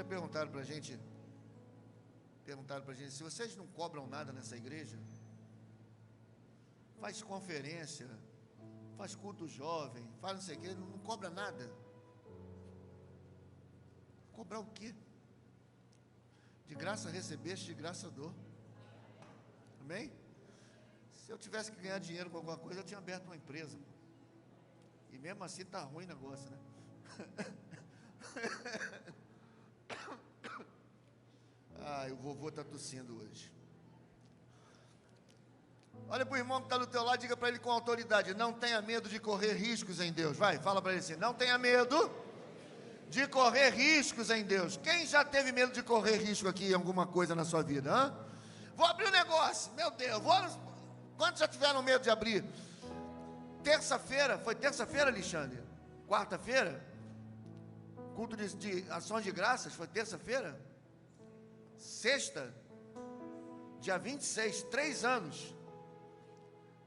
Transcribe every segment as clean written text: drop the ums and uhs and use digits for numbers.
dia perguntaram para a gente, se vocês não cobram nada nessa igreja, faz conferência, faz culto jovem, faz não sei o quê, não cobra nada. Cobrar o quê? De graça recebeste, de graça dou. Amém? Se eu tivesse que ganhar dinheiro com alguma coisa, eu tinha aberto uma empresa. E mesmo assim está ruim o negócio, né? O vovô está tossindo hoje. Olha para o irmão que está do teu lado, diga para ele com autoridade: não tenha medo de correr riscos em Deus. Vai, fala para ele assim: não tenha medo de correr riscos em Deus. Quem já teve medo de correr risco aqui em alguma coisa na sua vida? Hein? Vou abrir um negócio, meu Deus, quantos já tiveram medo de abrir? Terça-feira, foi terça-feira, Alexandre? Quarta-feira? Culto de ações de graças, foi terça-feira? Sexta? Dia 26, 3 anos.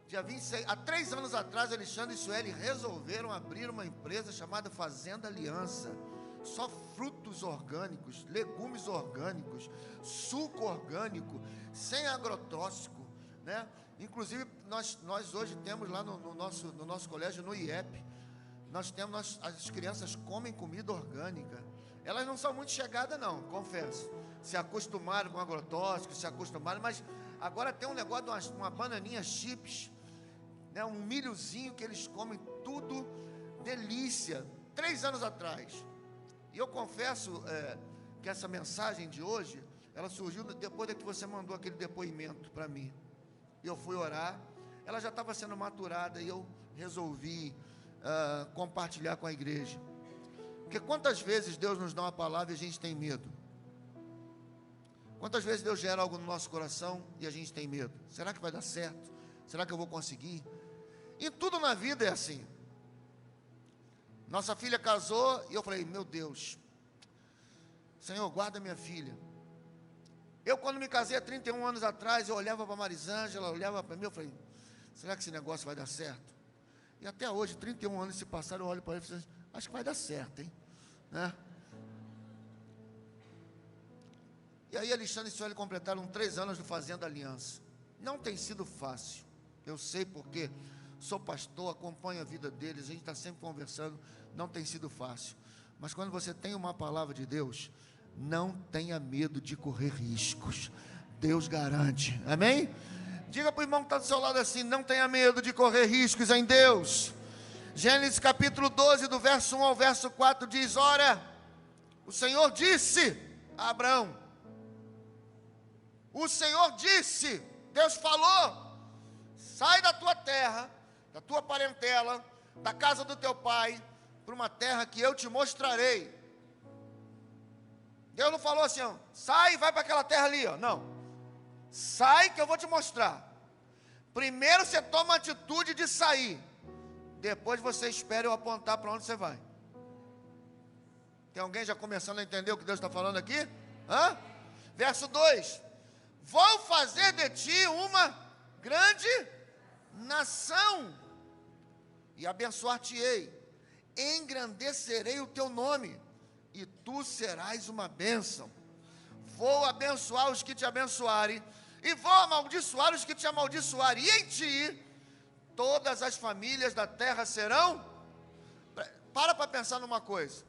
Dia 26, há 3 anos atrás, Alexandre e Sueli resolveram abrir uma empresa chamada Fazenda Aliança. Só frutos orgânicos, legumes orgânicos, suco orgânico, sem agrotóxico, né? Inclusive, nós hoje temos lá no nosso colégio, no IEP, as crianças comem comida orgânica. Elas não são muito chegadas não, confesso. Se acostumaram com agrotóxicos, mas agora tem um negócio de uma bananinha chips, né, um milhozinho que eles comem, tudo delícia. 3 anos atrás. E eu confesso que essa mensagem de hoje, ela surgiu depois de que você mandou aquele depoimento para mim. Eu fui orar, ela já estava sendo maturada e eu resolvi compartilhar com a igreja. Porque quantas vezes Deus nos dá uma palavra e a gente tem medo? Quantas vezes Deus gera algo no nosso coração e a gente tem medo? Será que vai dar certo? Será que eu vou conseguir? E tudo na vida é assim. Nossa filha casou e eu falei: meu Deus, Senhor, guarda minha filha. Eu, quando me casei há 31 anos atrás, eu olhava para a Marisângela, olhava para mim, eu falei: será que esse negócio vai dar certo? E até hoje, 31 anos se passaram, eu olho para ele e falei: acho que vai dar certo, hein? Né? E aí, Alexandre e Sueli completaram 3 anos do Fazenda Aliança. Não tem sido fácil, eu sei porque sou pastor, acompanho a vida deles, a gente está sempre conversando, não tem sido fácil. Mas quando você tem uma palavra de Deus, não tenha medo de correr riscos. Deus garante, amém? Diga para o irmão que está do seu lado assim: não tenha medo de correr riscos em Deus. Gênesis capítulo 12, do verso 1 ao verso 4 diz: ora, o Senhor disse a Abraão, o Senhor disse, Deus falou: sai da tua terra, da tua parentela, da casa do teu pai, para uma terra que eu te mostrarei. Deus não falou assim, ó, sai e vai para aquela terra ali, ó. Não, sai que eu vou te mostrar. Primeiro você toma a atitude de sair, depois você espera eu apontar para onde você vai. Tem alguém já começando a entender o que Deus está falando aqui? Verso 2: vou fazer de ti uma grande nação, e abençoar-te-ei, engrandecerei o teu nome, e tu serás uma bênção. Vou abençoar os que te abençoarem, e vou amaldiçoar os que te amaldiçoarem, e em ti todas as famílias da terra serão... Para pensar numa coisa.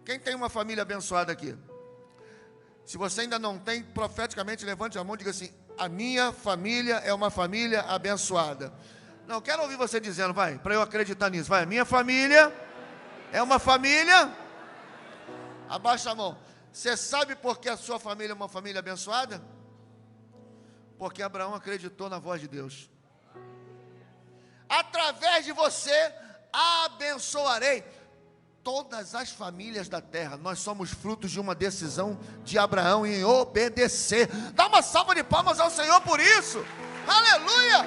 Quem tem uma família abençoada aqui? Se você ainda não tem, profeticamente levante a mão e diga assim: a minha família é uma família abençoada. Não, quero ouvir você dizendo, vai, para eu acreditar nisso, vai: minha família é uma família... Abaixa a mão. Você sabe por que a sua família é uma família abençoada? Porque Abraão acreditou na voz de Deus. Através de você, abençoarei todas as famílias da terra. Nós somos frutos de uma decisão de Abraão em obedecer. Dá uma salva de palmas ao Senhor por isso. Aleluia!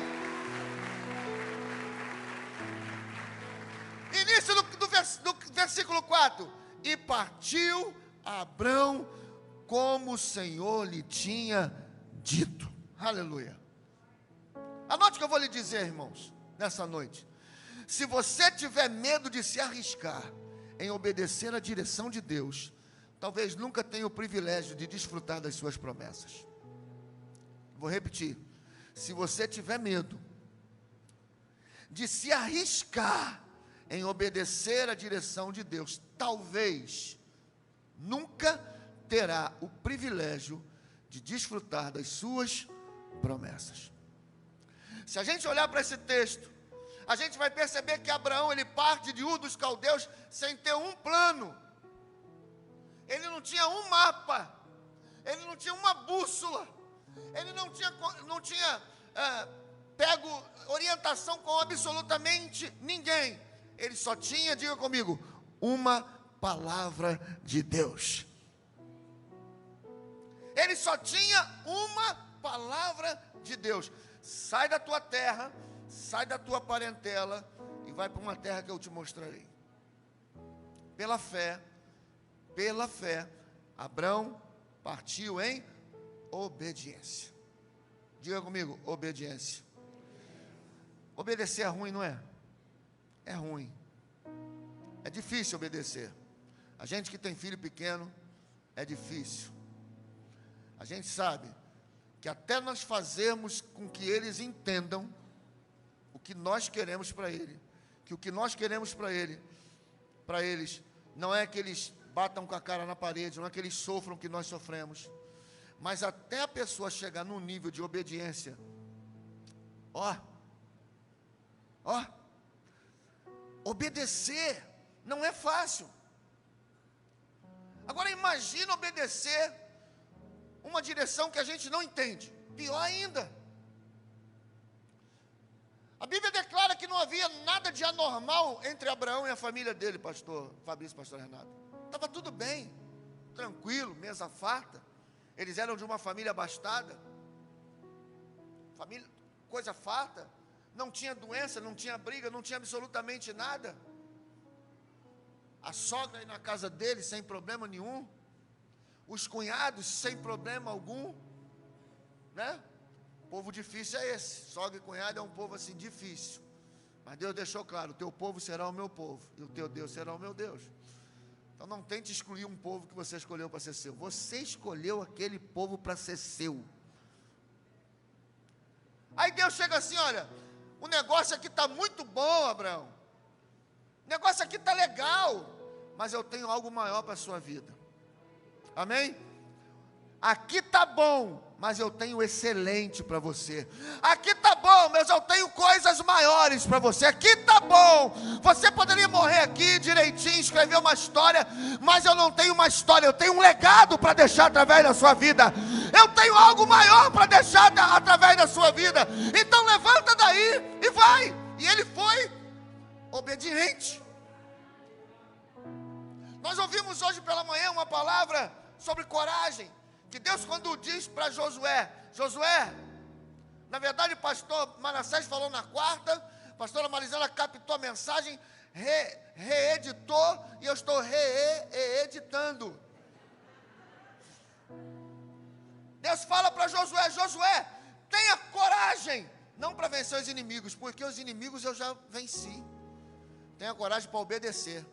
Início do versículo 4. E partiu Abrão como o Senhor lhe tinha dito. Aleluia. Anote o que eu vou lhe dizer, irmãos, nessa noite. Se você tiver medo de se arriscar em obedecer a direção de Deus, talvez nunca tenha o privilégio de desfrutar das suas promessas. Vou repetir. Se você tiver medo de se arriscar em obedecer à direção de Deus, talvez nunca terá o privilégio de desfrutar das suas promessas. Se a gente olhar para esse texto, a gente vai perceber que Abraão, ele parte de Ur dos Caldeus sem ter um plano. Ele não tinha um mapa, ele não tinha uma bússola, ele não tinha pego orientação com absolutamente ninguém. Ele só tinha, diga comigo, uma palavra de Deus. Ele só tinha uma palavra de Deus. Sai da tua terra, sai da tua parentela e vai para uma terra que eu te mostrarei. Pela fé, Abraão partiu em obediência. Diga comigo, obediência. Obedecer é ruim, não é? É ruim. É difícil obedecer. A gente que tem filho pequeno, é difícil. A gente sabe que até nós fazermos com que eles entendam o que nós queremos para ele, que o que nós queremos para eles, não é que eles batam com a cara na parede, não é que eles sofram o que nós sofremos, mas até a pessoa chegar num nível de obediência, obedecer não é fácil. Agora imagina obedecer uma direção que a gente não entende. Pior ainda. A Bíblia declara que não havia nada de anormal entre Abraão e a família dele, pastor Fabrício, pastor Renato. Estava tudo bem, tranquilo, mesa farta. Eles eram de uma família abastada. Família, coisa farta. Não tinha doença, não tinha briga, não tinha absolutamente nada. A sogra aí na casa dele sem problema nenhum. Os cunhados sem problema algum, né? Povo difícil é esse. Sogra e cunhado é um povo assim difícil. Mas Deus deixou claro: o teu povo será o meu povo e o teu Deus será o meu Deus. Então não tente excluir um povo que você escolheu para ser seu. Você escolheu aquele povo para ser seu. Aí Deus chega assim: olha, o negócio aqui está muito bom, Abraão. O negócio aqui está legal, mas eu tenho algo maior para a sua vida. Amém? Aqui está bom, mas eu tenho excelente para você. Aqui está bom, mas eu tenho coisas maiores para você. Aqui está bom, você poderia morrer aqui direitinho, escrever uma história, mas eu não tenho uma história, eu tenho um legado para deixar através da sua vida. Eu tenho algo maior para deixar através da sua vida. Então levanta daí e vai. E ele foi obediente. Nós ouvimos hoje pela manhã uma palavra sobre coragem, que Deus quando diz para Josué, na verdade o pastor Manassés falou na quarta, a pastora Marizela captou a mensagem, reeditou, e eu estou reeditando. Deus fala para Josué, tenha coragem, não para vencer os inimigos, porque os inimigos eu já venci. Tenha coragem para obedecer.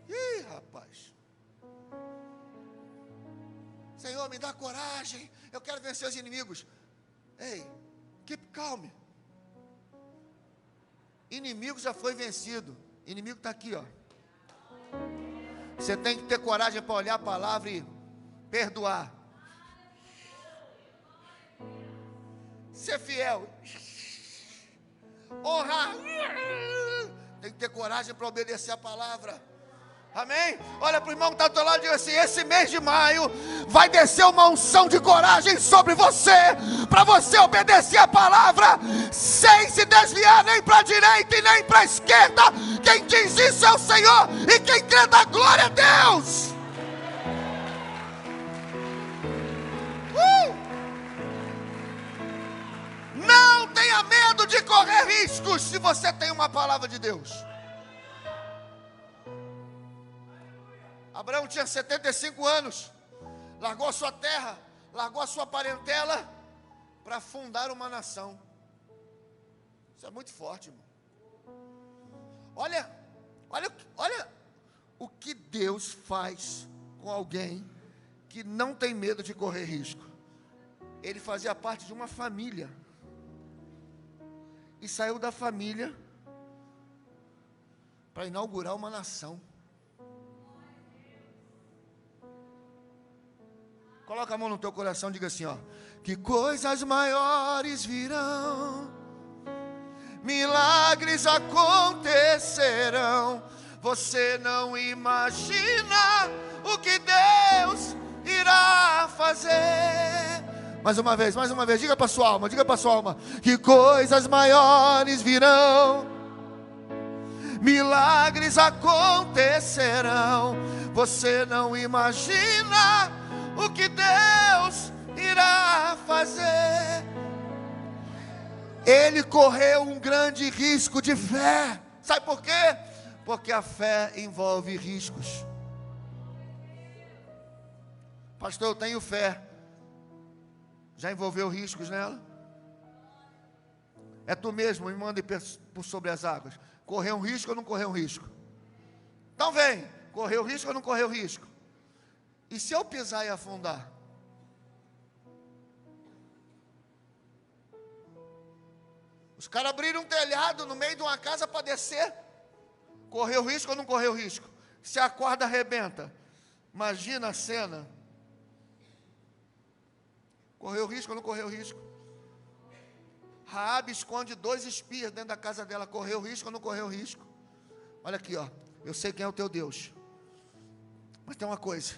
Ih, rapaz. Senhor, me dá coragem, eu quero vencer os inimigos. Ei, keep calm. Inimigo já foi vencido. Inimigo está aqui, ó. Você tem que ter coragem para olhar a palavra e perdoar. Ser fiel. Honrar. Tem que ter coragem para obedecer a palavra. Amém? Olha para o irmão que está do teu lado e diga assim: esse mês de maio vai descer uma unção de coragem sobre você, para você obedecer a palavra, sem se desviar nem para a direita e nem para a esquerda. Quem diz isso é o Senhor, e quem crê dá glória a Deus. Não tenha medo de correr riscos, se você tem uma palavra de Deus. Abraão tinha 75 anos, largou a sua terra, largou a sua parentela, para fundar uma nação. Isso é muito forte, irmão. Olha O que Deus faz com alguém que não tem medo de correr risco? Ele fazia parte de uma família. E saiu da família para inaugurar uma nação. Coloca a mão no teu coração e diga assim, ó: que coisas maiores virão, milagres acontecerão. Você não imagina o que Deus irá fazer. Mais uma vez, diga para sua alma, que coisas maiores virão, milagres acontecerão. Você não imagina o que Deus irá fazer. Ele correu um grande risco de fé. Sabe por quê? Porque a fé envolve riscos. Pastor, eu tenho fé. Já envolveu riscos nela? É tu mesmo, me manda por sobre as águas. Correu um risco ou não correu um risco? Então vem, correu risco ou não correu risco? E se eu pisar e afundar? Os caras abriram um telhado no meio de uma casa para descer. Correu risco ou não correu risco? Se a corda arrebenta, imagina a cena. Correu risco ou não correu risco? Raabe esconde 2 espias dentro da casa dela. Correu risco ou não correu risco? Olha aqui, ó. Eu sei quem é o teu Deus. Mas tem uma coisa.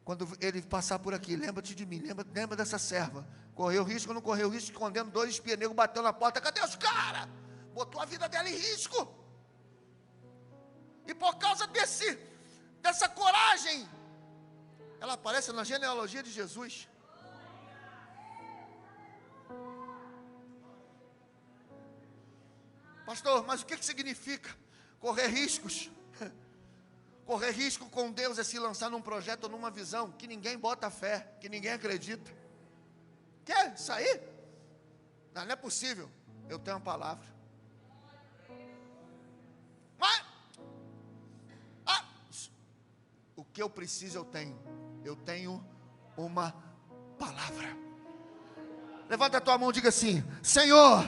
Quando ele passar por aqui, lembra-te de mim. Lembra dessa serva. Correu risco ou não correu risco? Escondendo 2 espias. Nego bateu na porta. Cadê os caras? Botou a vida dela em risco. E por causa dessa coragem, ela aparece na genealogia de Jesus. Pastor, mas o que significa correr riscos? Correr risco com Deus é se lançar num projeto ou numa visão que ninguém bota fé, que ninguém acredita. Quer sair? Não é possível. Eu tenho uma palavra. Mas o que eu preciso eu tenho. Eu tenho uma palavra. Levanta a tua mão e diga assim: Senhor,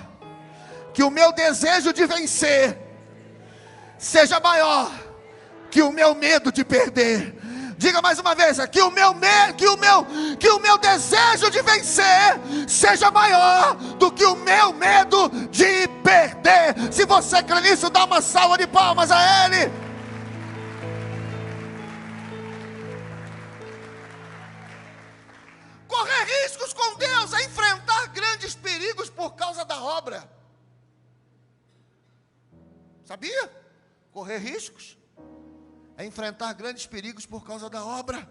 que o meu desejo de vencer seja maior que o meu medo de perder. Diga mais uma vez: que o meu desejo de vencer seja maior do que o meu medo de perder. Se você crê nisso, dá uma salva de palmas a Ele. Correr riscos com Deus é enfrentar grandes perigos por causa da obra. Sabia? Correr riscos é enfrentar grandes perigos por causa da obra,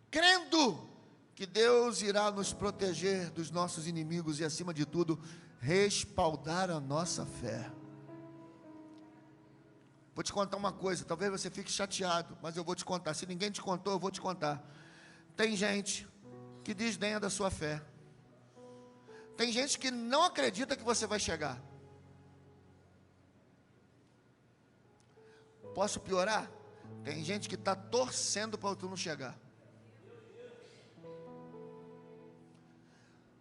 crendo que Deus irá nos proteger dos nossos inimigos e, acima de tudo, respaldar a nossa fé. Vou te contar uma coisa, talvez você fique chateado, mas eu vou te contar. Se ninguém te contou, eu vou te contar. Tem gente que desdenha da sua fé. Tem gente que não acredita que você vai chegar. Posso piorar? Tem gente que está torcendo para tu não chegar.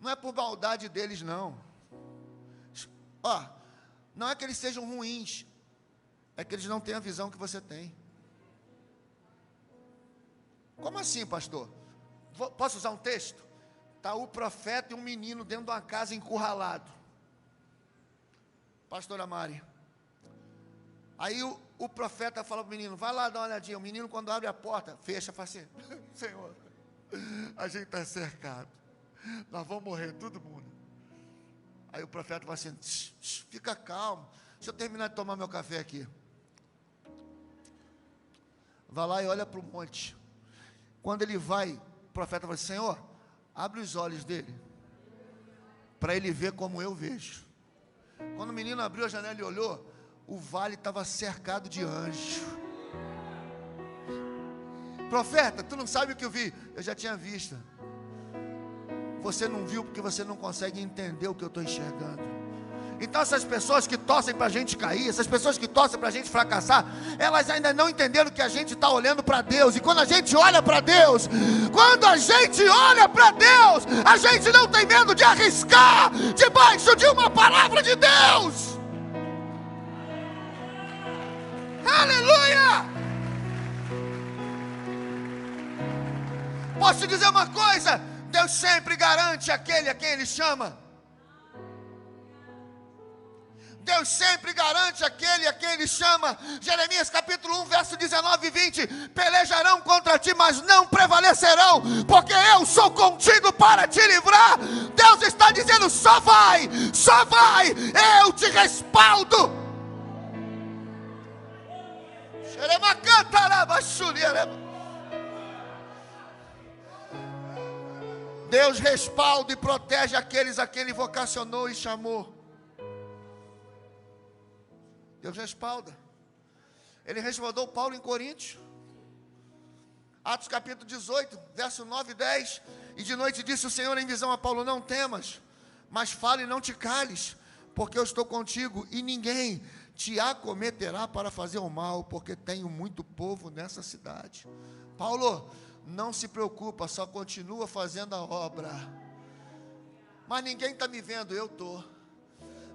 Não é por maldade deles, não. Não é que eles sejam ruins, é que eles não têm a visão que você tem. Como assim, pastor? Posso usar um texto? Está o profeta e um menino dentro de uma casa encurralado. Pastora Mari. Aí o profeta fala para o menino: vai lá dar uma olhadinha. O menino, quando abre a porta, fecha, fala assim: Senhor, a gente está cercado, nós vamos morrer todo mundo. Aí o profeta fala assim: fica calmo, deixa eu terminar de tomar meu café aqui. Vai lá e olha para o monte. Quando ele vai, o profeta fala assim: Senhor, abre os olhos dele, para ele ver como eu vejo. Quando o menino abriu a janela e olhou, o vale estava cercado de anjos. Profeta, tu não sabe o que eu vi? Eu já tinha visto. Você não viu porque você não consegue entender o que eu estou enxergando. Então essas pessoas que torcem para a gente cair, essas pessoas que torcem para a gente fracassar, elas ainda não entenderam que a gente está olhando para Deus. E quando a gente olha para Deus, a gente não tem medo de arriscar debaixo de uma palavra de Deus. Aleluia! Posso te dizer uma coisa? Deus sempre garante aquele a quem Ele chama. Deus sempre garante aquele a quem Ele chama. Jeremias capítulo 1, verso 19 e 20. Pelejarão contra ti, mas não prevalecerão, porque eu sou contigo para te livrar. Deus está dizendo, só vai, eu te respaldo. Deus respalda e protege aqueles a quem Ele vocacionou e chamou. Deus respalda. Ele respaldou Paulo em Coríntios. Atos capítulo 18, verso 9 e 10. E de noite disse o Senhor em visão a Paulo, não temas, mas fale e não te cales, porque eu estou contigo, e ninguém te acometerá para fazer o mal, porque tenho muito povo nessa cidade. Paulo, não se preocupa, só continua fazendo a obra. Mas ninguém está me vendo, eu estou.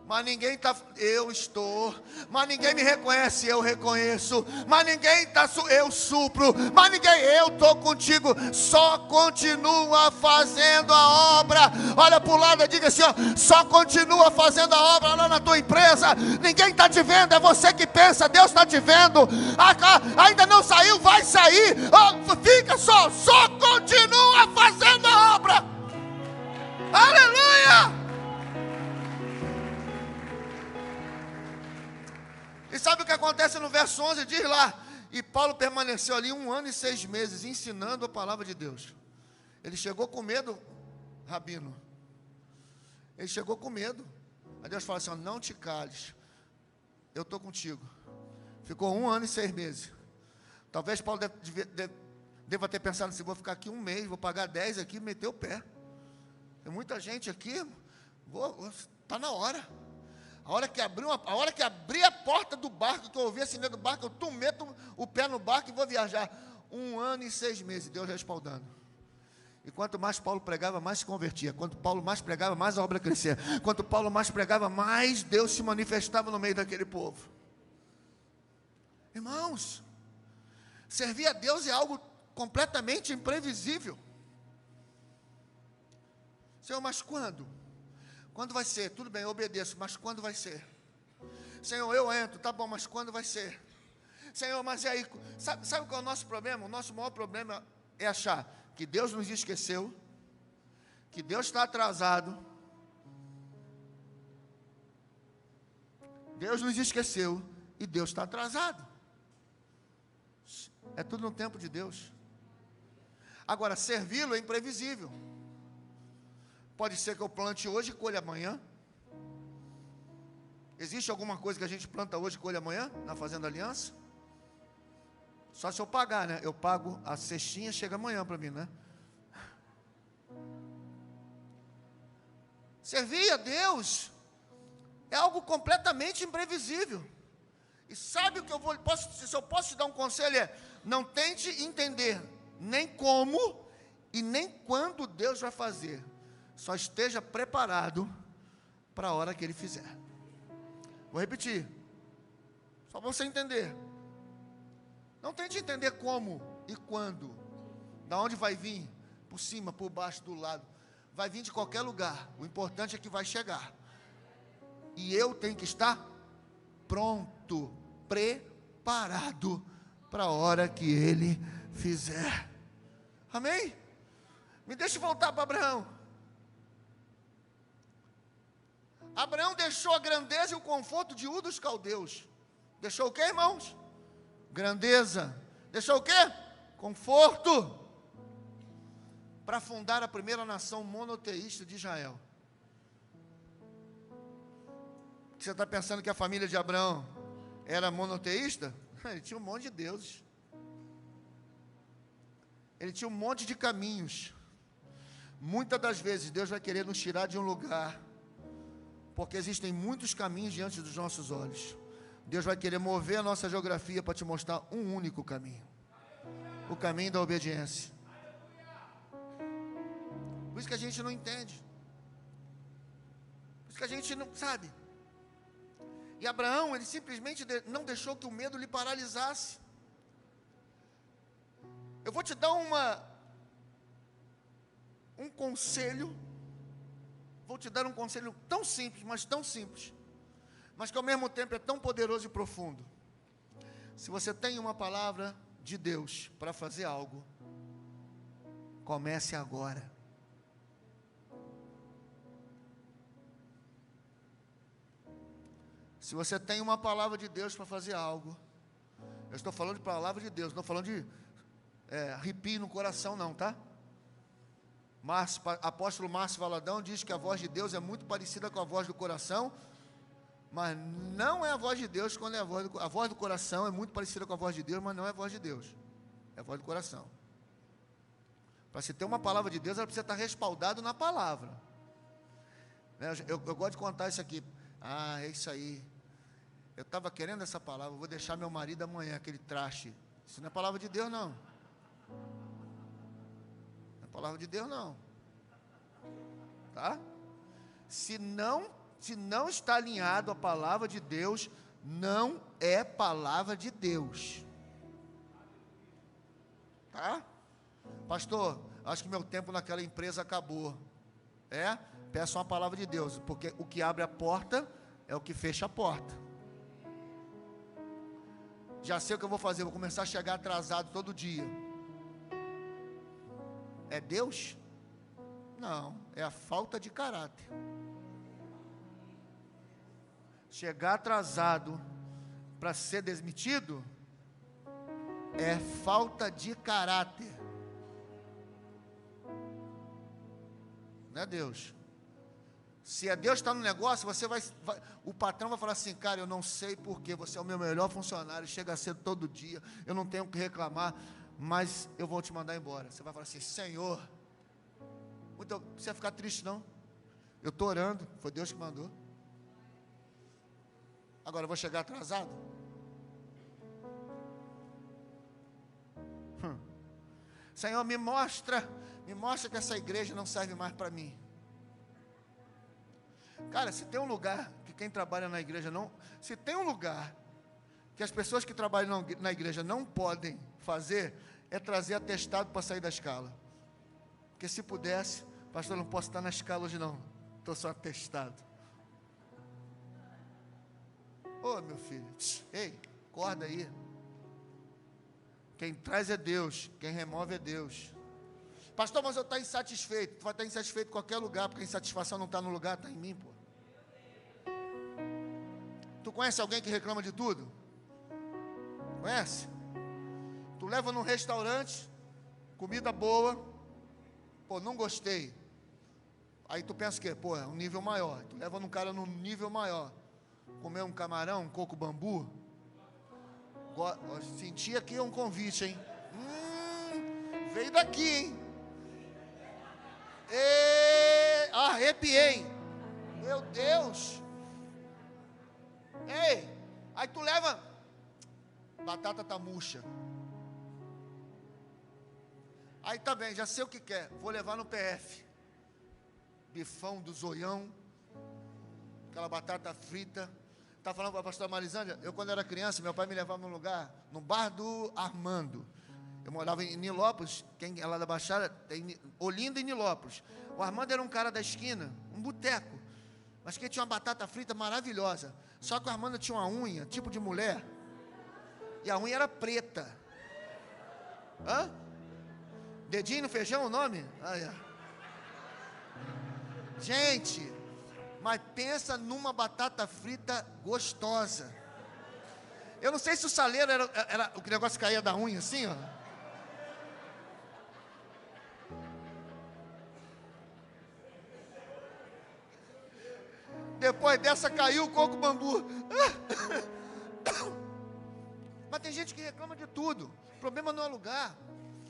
Mas ninguém está, eu estou. Mas ninguém me reconhece, eu reconheço. Mas ninguém está, eu supro. Mas ninguém, eu estou contigo. Só continua fazendo a obra. Olha para o lado e diga assim, ó, só continua fazendo a obra lá na tua empresa. Ninguém está te vendo, é você que pensa, Deus está te vendo. Ainda não saiu, vai sair. Fica só continua fazendo a obra. Aleluia! E sabe o que acontece no verso 11? Diz lá, e Paulo permaneceu ali 1 ano e 6 meses, ensinando a palavra de Deus. Ele chegou com medo, Rabino. Ele chegou com medo. Aí Deus fala assim, ó, não te cales, eu estou contigo. Ficou 1 ano e 6 meses. Talvez Paulo deva ter pensado assim, vou ficar aqui 1 mês, vou pagar 10 aqui e meter o pé. Tem muita gente aqui, está na hora. A hora que abrir a porta do barco, que eu ouvi assim dentro do barco, eu meto o pé no barco e vou viajar. 1 ano e 6 meses, Deus respaldando. E quanto mais Paulo pregava, mais se convertia. Quanto Paulo mais pregava, mais a obra crescia. Quanto Paulo mais pregava, mais Deus se manifestava no meio daquele povo. Irmãos, servir a Deus é algo completamente imprevisível. Senhor, mas quando? Quando vai ser? Tudo bem, eu obedeço, mas quando vai ser? Senhor, eu entro, tá bom, mas quando vai ser? Senhor, mas e aí? Sabe qual é o nosso problema? O nosso maior problema é achar que Deus nos esqueceu, que Deus está atrasado. Deus nos esqueceu e Deus está atrasado. É tudo no tempo de Deus. Agora, servi-lo é imprevisível. Pode ser que eu plante hoje e colhe amanhã. Existe alguma coisa que a gente planta hoje e colhe amanhã na Fazenda Aliança? Só se eu pagar, né? Eu pago a cestinha, chega amanhã para mim, né? Servir a Deus é algo completamente imprevisível. E sabe o que se eu posso te dar um conselho é, não tente entender nem como e nem quando Deus vai fazer. Só esteja preparado para a hora que Ele fizer. Vou repetir, só para você entender. Não tente entender como e quando, da onde vai vir, por cima, por baixo, do lado. Vai vir de qualquer lugar, o importante é que vai chegar. E eu tenho que estar pronto, preparado para a hora que Ele fizer. Amém? Me deixe voltar para Abraão. Abraão deixou a grandeza e o conforto de Ur dos Caldeus. Deixou o quê, irmãos? Grandeza. Deixou o quê? Conforto. Para fundar a primeira nação monoteísta de Israel. Você está pensando que a família de Abraão era monoteísta? Ele tinha um monte de deuses. Ele tinha um monte de caminhos. Muitas das vezes Deus vai querer nos tirar de um lugar Porque existem muitos caminhos diante dos nossos olhos. Deus vai querer mover a nossa geografia para te mostrar um único caminho. O caminho da obediência. Por isso que a gente não entende. Por isso que a gente não sabe. E Abraão, ele simplesmente não deixou que o medo lhe paralisasse. Eu vou te dar um conselho. Vou te dar um conselho tão simples, mas que ao mesmo tempo é tão poderoso e profundo. Se você tem uma palavra de Deus para fazer algo, comece agora. Se você tem uma palavra de Deus para fazer algo, eu estou falando de palavra de Deus, não estou falando de arrepio no coração não, tá? Apóstolo Márcio Valadão diz que a voz de Deus é muito parecida com a voz do coração, mas não é a voz de Deus quando é a voz do coração é muito parecida com a voz de Deus, mas não é a voz de Deus, é a voz do coração. Para se ter uma palavra de Deus, ela precisa estar respaldada na palavra. Eu gosto de contar isso aqui. É isso aí. Eu estava querendo essa palavra, vou deixar meu marido amanhã, aquele traste. Isso não é palavra de Deus, não. Não é palavra de Deus, não. Tá? Se não está alinhado a palavra de Deus, não é palavra de Deus. Tá? Pastor, acho que meu tempo naquela empresa acabou. Peça uma palavra de Deus, porque o que abre a porta é o que fecha a porta. Já sei o que eu vou fazer, vou começar a chegar atrasado todo dia. É Deus? Não, é a falta de caráter. Chegar atrasado para ser demitido é falta de caráter. Não é Deus. Se é Deus que está no negócio, o patrão vai falar assim: cara, eu não sei porquê, você é o meu melhor funcionário, chega cedo todo dia, eu não tenho o que reclamar, mas eu vou te mandar embora. Você vai falar assim: Senhor, não precisa ficar triste não, eu estou orando, foi Deus que mandou. Agora eu vou chegar atrasado? Senhor, me mostra que essa igreja não serve mais para mim. Cara, se tem um lugar que quem trabalha na igreja não... Se tem um lugar que as pessoas que trabalham na igreja não podem fazer, é trazer atestado para sair da escala. Porque se pudesse, pastor, eu não posso estar na escala hoje não, estou só atestado. Ô meu filho, ei, acorda aí. Quem traz é Deus, quem remove é Deus. Pastor, mas eu estou insatisfeito. Tu vai estar insatisfeito em qualquer lugar, porque a insatisfação não está no lugar, está em mim, pô. Tu conhece alguém que reclama de tudo? Conhece? Tu leva num restaurante, comida boa, pô, não gostei. Aí tu pensa o quê? Pô, é um nível maior. Tu leva num cara num nível maior. Comer um camarão, um coco bambu. Senti aqui um convite, hein? Veio daqui, hein? Arrepiei. Meu Deus. Ei, aí tu leva, batata tá murcha. Aí tá bem, já sei o que quer, vou levar no PF. Bifão do zoião, aquela batata frita. Tá falando para a pastora Marisângela, eu quando era criança, meu pai me levava num lugar, no bar do Armando. Eu morava em Nilópolis, quem é lá da Baixada, tem Olinda e Nilópolis. O Armando era um cara da esquina, um boteco, mas que tinha uma batata frita maravilhosa. Só que o Armando tinha uma unha, tipo de mulher, e a unha era preta. Dedinho no feijão o nome? Gente, mas pensa numa batata frita gostosa. Eu não sei se o saleiro era o negócio que caía da unha assim, ó. Depois dessa caiu o coco bambu. Mas tem gente que reclama de tudo. O problema não é lugar.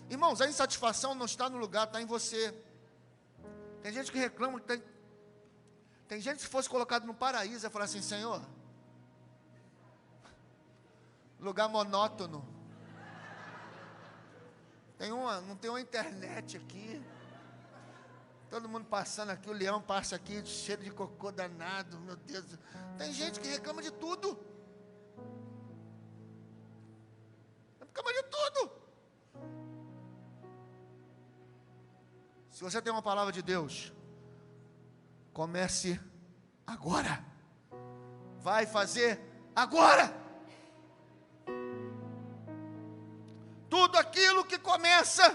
Irmãos, a insatisfação não está no lugar, está em você. Tem gente que reclama, tem Tem gente que se fosse colocado no paraíso, ia falar assim: Senhor, lugar monótono. Não tem uma internet aqui. Todo mundo passando aqui, o leão passa aqui, cheiro de cocô danado, meu Deus. Tem gente que reclama de tudo. Reclama de tudo. Se você tem uma palavra de Deus, comece agora. Vai fazer agora. Tudo aquilo que começa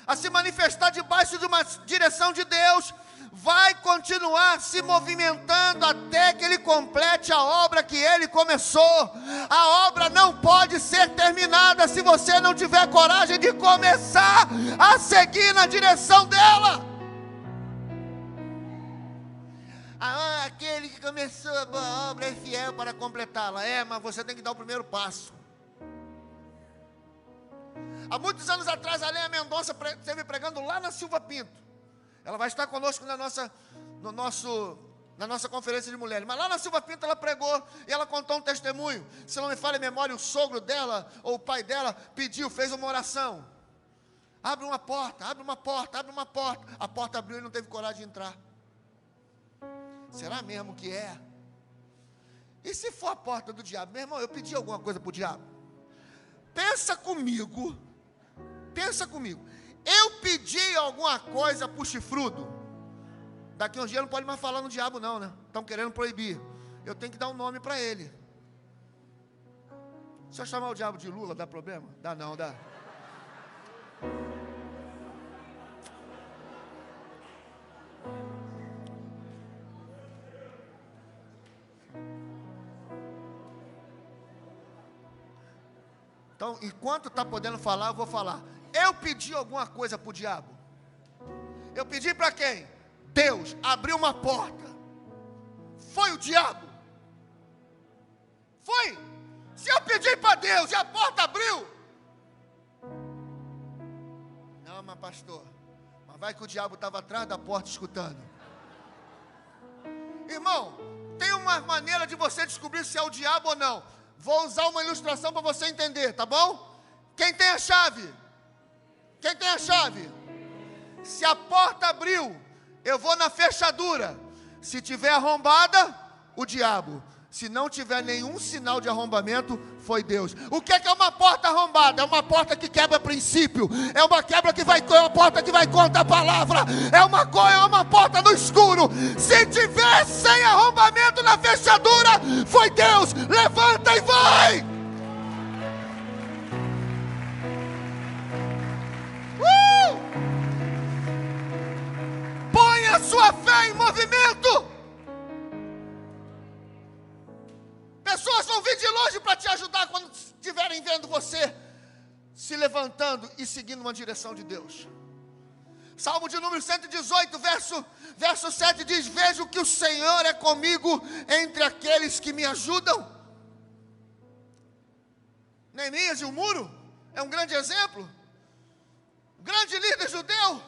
a se manifestar debaixo de uma direção de Deus, vai continuar se movimentando até que Ele complete a obra que Ele começou. A obra não pode ser terminada se você não tiver coragem de começar a seguir na direção dela. Aquele que começou a boa obra é fiel para completá-la. Mas você tem que dar o primeiro passo. Há muitos anos atrás, a Léa Mendonça esteve pregando lá na Silva Pinto. Ela vai estar conosco na nossa conferência de mulheres. Mas lá na Silva Pinto ela pregou e ela contou um testemunho. Se não me falha a memória, o sogro dela, ou o pai dela, fez uma oração. Abre uma porta, abre uma porta, abre uma porta. A porta abriu e não teve coragem de entrar. Será mesmo que é? E se for a porta do diabo? Meu irmão, eu pedi alguma coisa para o diabo? Pensa comigo. Eu pedi alguma coisa para o chifrudo. Daqui uns dias não pode mais falar no diabo não, né? Estão querendo proibir. Eu tenho que dar um nome para ele. Se eu chamar o diabo de Lula, dá problema? Dá não, dá. Então, enquanto está podendo falar, eu vou falar. Eu pedi alguma coisa para o diabo. Eu pedi para quem? Deus abriu uma porta. Foi o diabo. Foi. Se eu pedi para Deus e a porta abriu. Não, mas pastor, mas vai que o diabo estava atrás da porta escutando. Irmão, tem uma maneira de você descobrir se é o diabo ou não. Vou usar uma ilustração para você entender, tá bom? Quem tem a chave? Quem tem a chave? Se a porta abriu, eu vou na fechadura. Se tiver arrombada, o diabo. Se não tiver nenhum sinal de arrombamento, foi Deus. O que é uma porta arrombada? É uma porta que quebra princípio. É uma porta que vai contra a palavra. É uma porta no escuro. Se tiver sem arrombamento na fechadura, foi Deus. Levanta e vai. Põe a sua fé em movimento. Pessoas vão vir de longe para te ajudar quando estiverem vendo você se levantando e seguindo uma direção de Deus. Salmo de número 118, verso 7 diz: vejo que o Senhor é comigo entre aqueles que me ajudam. Neemias e o muro é um grande exemplo. O grande líder judeu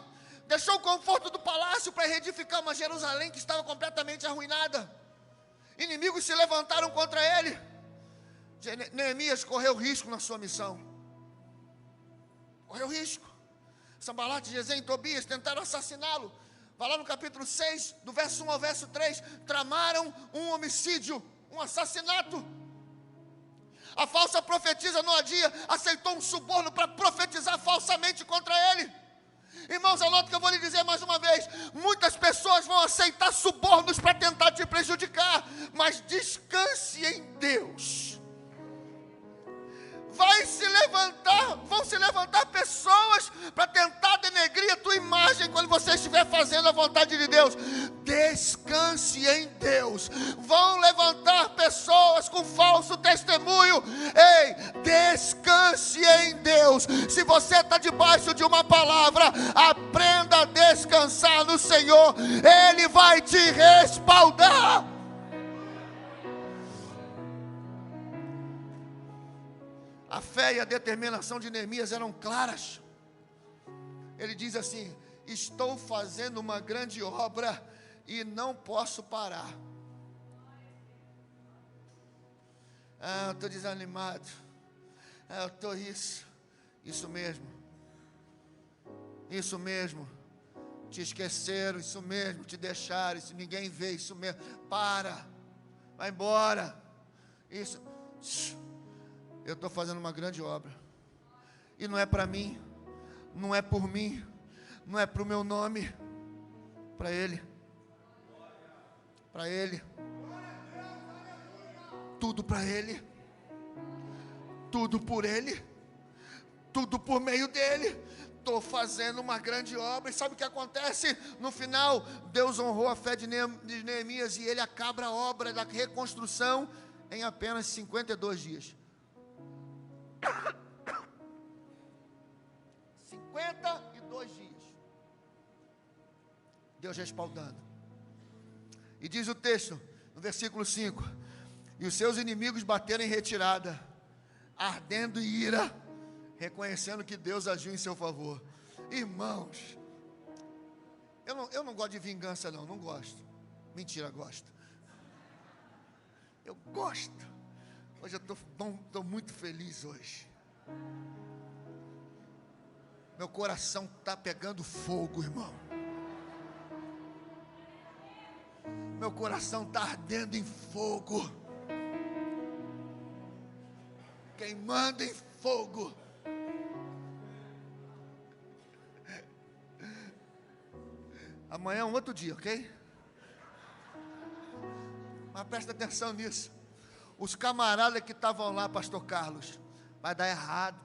deixou o conforto do palácio para reedificar uma Jerusalém que estava completamente arruinada. Inimigos se levantaram contra ele. Neemias correu risco na sua missão. Correu risco. Sanbalate, Gesem e Tobias tentaram assassiná-lo. Vai lá no capítulo 6, do verso 1 ao verso 3. Tramaram um homicídio, um assassinato. A falsa profetisa Noadia aceitou um suborno para profetizar falsamente contra ele. Irmãos, anota que eu vou lhe dizer mais uma vez. Muitas pessoas vão aceitar subornos para tentar te prejudicar, mas descanse em Deus. Vão se levantar pessoas para tentar denegrir a tua imagem quando você estiver fazendo a vontade de Deus. Descanse em Deus. Vão levantar pessoas com falso testemunho. Ei, descanse em Deus. Se você está debaixo de uma palavra, aprenda a descansar no Senhor. Ele vai te respaldar. A fé e a determinação de Neemias eram claras. Ele diz assim: estou fazendo uma grande obra e não posso parar. Eu estou desanimado. Eu estou isso mesmo. Isso mesmo. Te esqueceram, isso mesmo. Te deixaram, isso ninguém vê, isso mesmo. Para, vai embora. Isso. Eu estou fazendo uma grande obra. E não é para mim, não é por mim, não é para o meu nome, para Ele. Para Ele. Tudo para Ele. Tudo por Ele. Tudo por meio dEle. Estou fazendo uma grande obra. E sabe o que acontece? No final, Deus honrou a fé de Neemias e ele acaba a obra da reconstrução em apenas 52 dias. 52 dias. Deus respaldando. E diz o texto, no versículo 5: e os seus inimigos bateram em retirada, ardendo em ira, reconhecendo que Deus agiu em seu favor. Irmãos, eu não gosto de vingança, não gosto. Mentira, gosto. Eu gosto. Hoje eu estou muito feliz hoje. Meu coração está pegando fogo, irmão. Meu coração está ardendo em fogo, queimando em fogo. Amanhã é um outro dia, ok? Mas presta atenção nisso. Os camaradas que estavam lá, pastor Carlos, vai dar errado.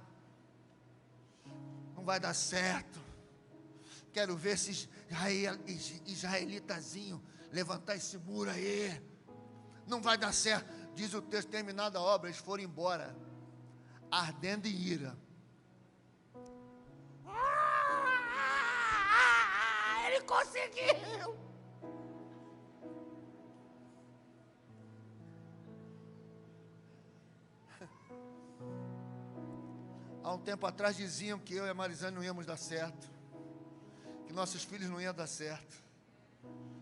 Não vai dar certo. Quero ver esses israelitazinhos levantar esse muro aí. Não vai dar certo. Diz o texto, terminada a obra, eles foram embora, ardendo em ira. Ele conseguiu. Há um tempo atrás diziam que eu e a Marizane não íamos dar certo, que nossos filhos não iam dar certo.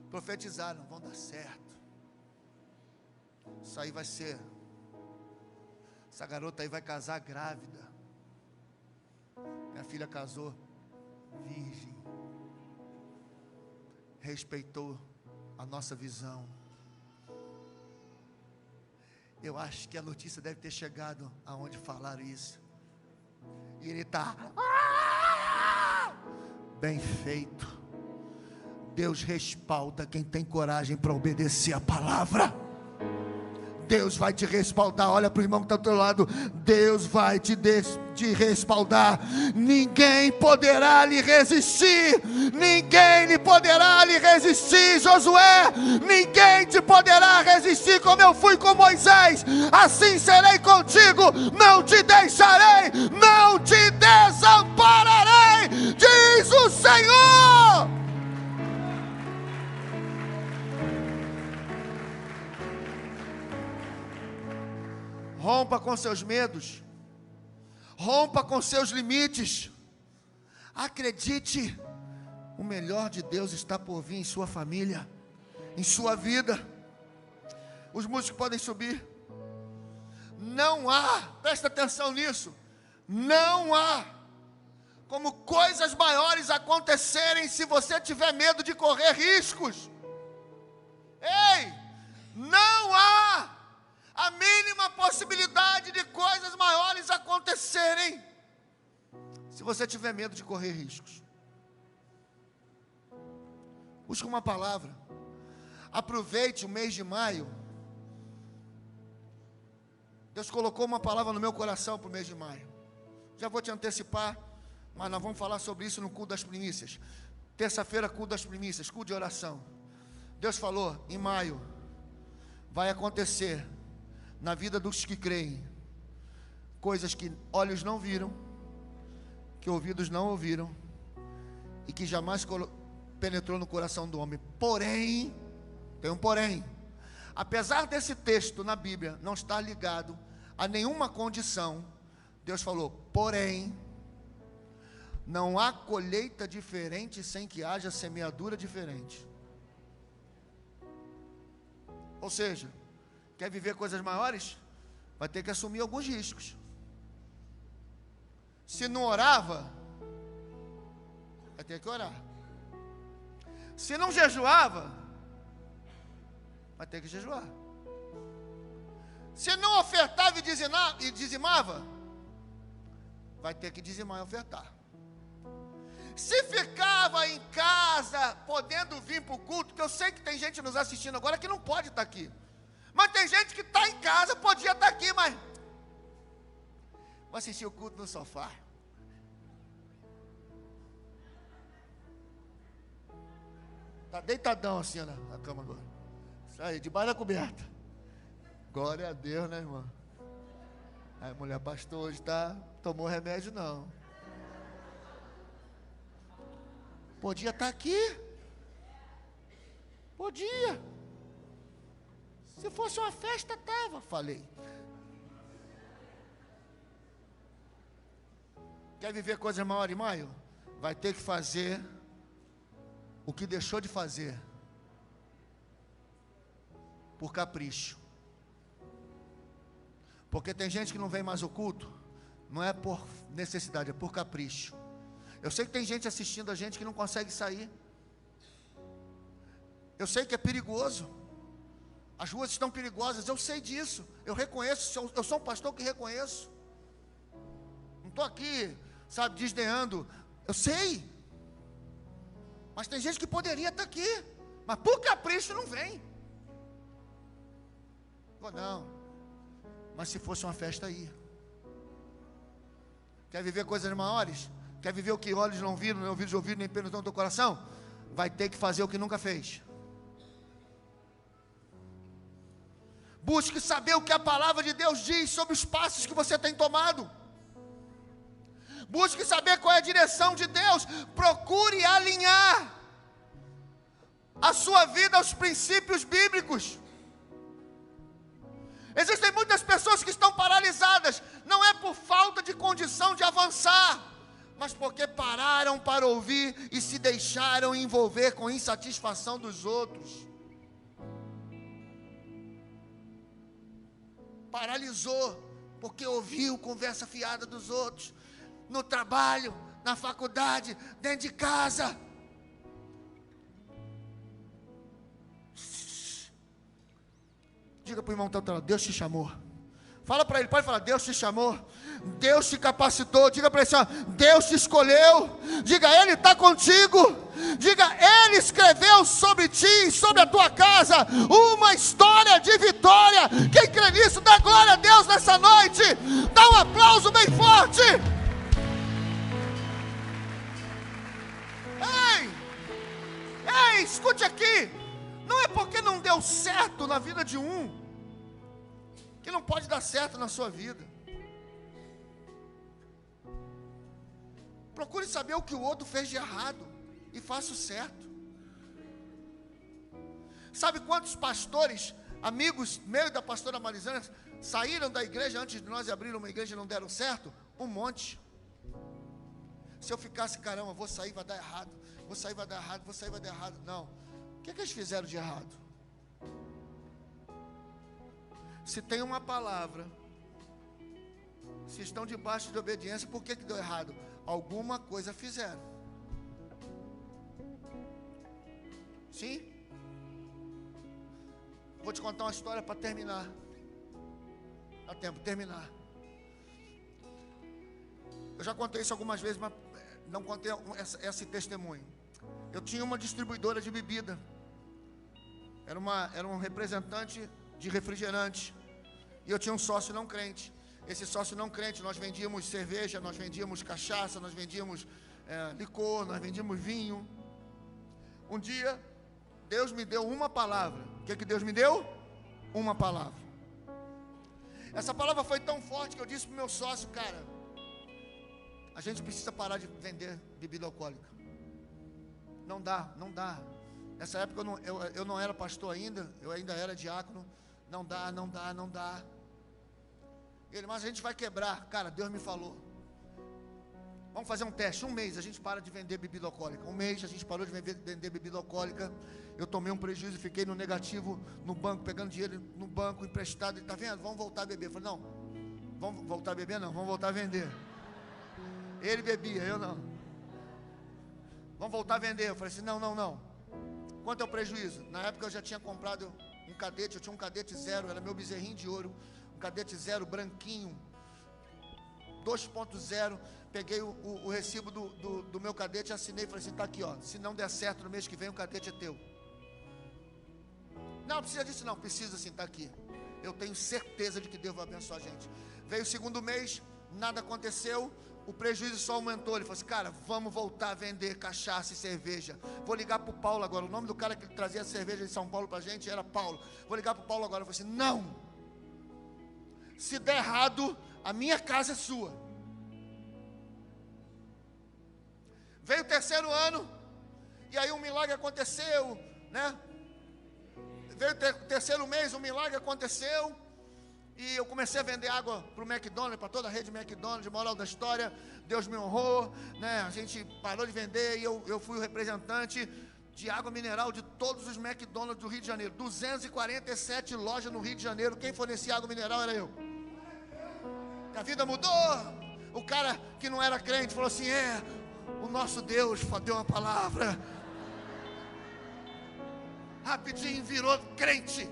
Profetizaram, vão dar certo. Isso aí vai ser. Essa garota aí vai casar grávida. Minha filha casou virgem. Respeitou a nossa visão. Eu acho que a notícia deve ter chegado aonde falaram isso. E ele está bem feito. Deus respalda quem tem coragem para obedecer a palavra. Deus vai te respaldar. Olha para o irmão que está do teu lado. Deus vai te respaldar. Ninguém poderá lhe resistir. Ninguém lhe poderá lhe resistir, Josué. Ninguém te poderá resistir. Como eu fui com Moisés, assim serei contigo. Não te deixarei, não te desampararei, diz o Senhor. Rompa com seus medos. Rompa com seus limites. Acredite, o melhor de Deus está por vir em sua família, em sua vida. Os músicos podem subir. Não há, presta atenção nisso, não há como coisas maiores acontecerem se você tiver medo de correr riscos. Ei, não há a mínima possibilidade de coisas maiores acontecerem se você tiver medo de correr riscos. Busca uma palavra. Aproveite o mês de maio. Deus colocou uma palavra no meu coração para o mês de maio. Já vou te antecipar, mas nós vamos falar sobre isso no culto das primícias. Terça-feira, culto das primícias, culto de oração. Deus falou, em maio vai acontecer na vida dos que creem coisas que olhos não viram, que ouvidos não ouviram e que jamais penetrou no coração do homem. Porém, tem um porém. Apesar desse texto na Bíblia não estar ligado a nenhuma condição, Deus falou, porém, não há colheita diferente sem que haja semeadura diferente. Ou seja, quer viver coisas maiores? Vai ter que assumir alguns riscos. Se não orava, vai ter que orar. Se não jejuava, vai ter que jejuar. Se não ofertava e dizimava, vai ter que dizimar e ofertar. Se ficava em casa, podendo vir para o culto, que eu sei que tem gente nos assistindo agora que não pode estar aqui. Mas tem gente que está em casa, podia estar aqui, mas vou assistir o culto no sofá. Está deitadão assim na cama agora. Isso aí, debaixo da coberta. Glória a Deus, né, irmã? Aí, mulher, pastor, hoje tomou remédio não. Podia estar aqui. Podia. Se fosse uma festa, estava, falei. Quer viver coisas maiores, Maio? Vai ter que fazer o que deixou de fazer por capricho. Porque tem gente que não vem mais ao culto, não é por necessidade, é por capricho. Eu sei que tem gente assistindo a gente que não consegue sair. Eu sei que é perigoso. As ruas estão perigosas, eu sei disso. Eu reconheço, eu sou um pastor que reconheço. Não estou aqui, sabe, desdenhando. Eu sei. Mas tem gente que poderia estar aqui, mas por capricho não vem. Ou não. Mas se fosse uma festa aí. Quer viver coisas maiores? Quer viver o que olhos não viram, nem ouvidos ouviram, nem penetrou no teu coração? Vai ter que fazer o que nunca fez. Busque saber o que a palavra de Deus diz sobre os passos que você tem tomado. Busque saber qual é a direção de Deus. Procure alinhar a sua vida aos princípios bíblicos. Existem muitas pessoas que estão paralisadas, não é por falta de condição de avançar, mas porque pararam para ouvir e se deixaram envolver com insatisfação dos outros. Paralisou, porque ouviu conversa fiada dos outros, no trabalho, na faculdade, dentro de casa. Diga para o irmão, Deus te chamou. Fala para ele, pode falar, Deus te chamou, Deus te capacitou. Diga para ele assim, Deus te escolheu. Diga, Ele está contigo. Diga, Ele escreveu sobre ti e sobre a tua casa uma história de vitória. Quem crê nisso, dá glória a Deus nessa noite. Dá um aplauso bem forte. Ei, escute aqui. Não é porque não deu certo na vida de um que não pode dar certo na sua vida. Procure saber o que o outro fez de errado e faça o certo. Sabe quantos pastores, amigos meus e da pastora Marizana, saíram da igreja antes de nós abrir uma igreja e não deram certo? Um monte. Se eu ficasse, caramba, vou sair, vai dar errado. Vou sair, vai dar errado. Vou sair, vai dar errado. Não. O que eles fizeram de errado? Se tem uma palavra, se estão debaixo de obediência, por que deu errado? Alguma coisa fizeram. Sim? Vou te contar uma história para terminar. Dá tempo de terminar. Eu já contei isso algumas vezes, mas não contei esse testemunho. Eu tinha uma distribuidora de bebida. Era um representante de refrigerante. E eu tinha um sócio não crente. Esse sócio não crente, nós vendíamos cerveja, nós vendíamos cachaça, nós vendíamos licor, nós vendíamos vinho. Um dia, Deus me deu uma palavra. O que Deus me deu? Uma palavra. Essa palavra foi tão forte que eu disse para o meu sócio, cara, a gente precisa parar de vender bebida alcoólica. Não dá. Nessa época eu não era pastor ainda, eu ainda era diácono. Não dá. Ele, mas a gente vai quebrar. Cara, Deus me falou. Vamos fazer um teste, 1 mês a gente para de vender bebida alcoólica. 1 mês a gente parou de vender bebida alcoólica. Eu tomei um prejuízo, fiquei no negativo, no banco, pegando dinheiro no banco, emprestado. Ele, tá vendo? Vamos voltar a beber. Eu falei, não, vamos voltar a beber não, vamos voltar a vender. Ele bebia, eu não. Vamos voltar a vender. Eu falei assim, não. Quanto é o prejuízo? Na época eu já tinha comprado um cadete, eu tinha um cadete 0, era meu bezerrinho de ouro. Um cadete 0, branquinho, 2.0. Peguei o recibo do meu cadete, assinei e falei assim, está aqui, ó. Se não der certo no mês que vem, o cadete é teu. Não precisa disso não, precisa sim, está aqui. Eu tenho certeza de que Deus vai abençoar a gente. Veio o segundo mês, nada aconteceu, o prejuízo só aumentou. Ele falou assim, cara, vamos voltar a vender cachaça e cerveja. Vou ligar para o Paulo agora. O nome do cara que trazia a cerveja de São Paulo para a gente era Paulo. Vou ligar para o Paulo agora. Eu falei assim, não. Se der errado, a minha casa é sua. Veio o 3º ano, e aí um milagre aconteceu, né? Veio o 3º mês, um milagre aconteceu, e eu comecei a vender água para o McDonald's, para toda a rede McDonald's, moral da história. Deus me honrou, né? A gente parou de vender, e eu fui o representante de água mineral de todos os McDonald's do Rio de Janeiro. 247 lojas no Rio de Janeiro, quem fornecia água mineral era eu. A vida mudou. O cara que não era crente falou assim, o nosso Deus deu uma palavra. Rapidinho virou crente.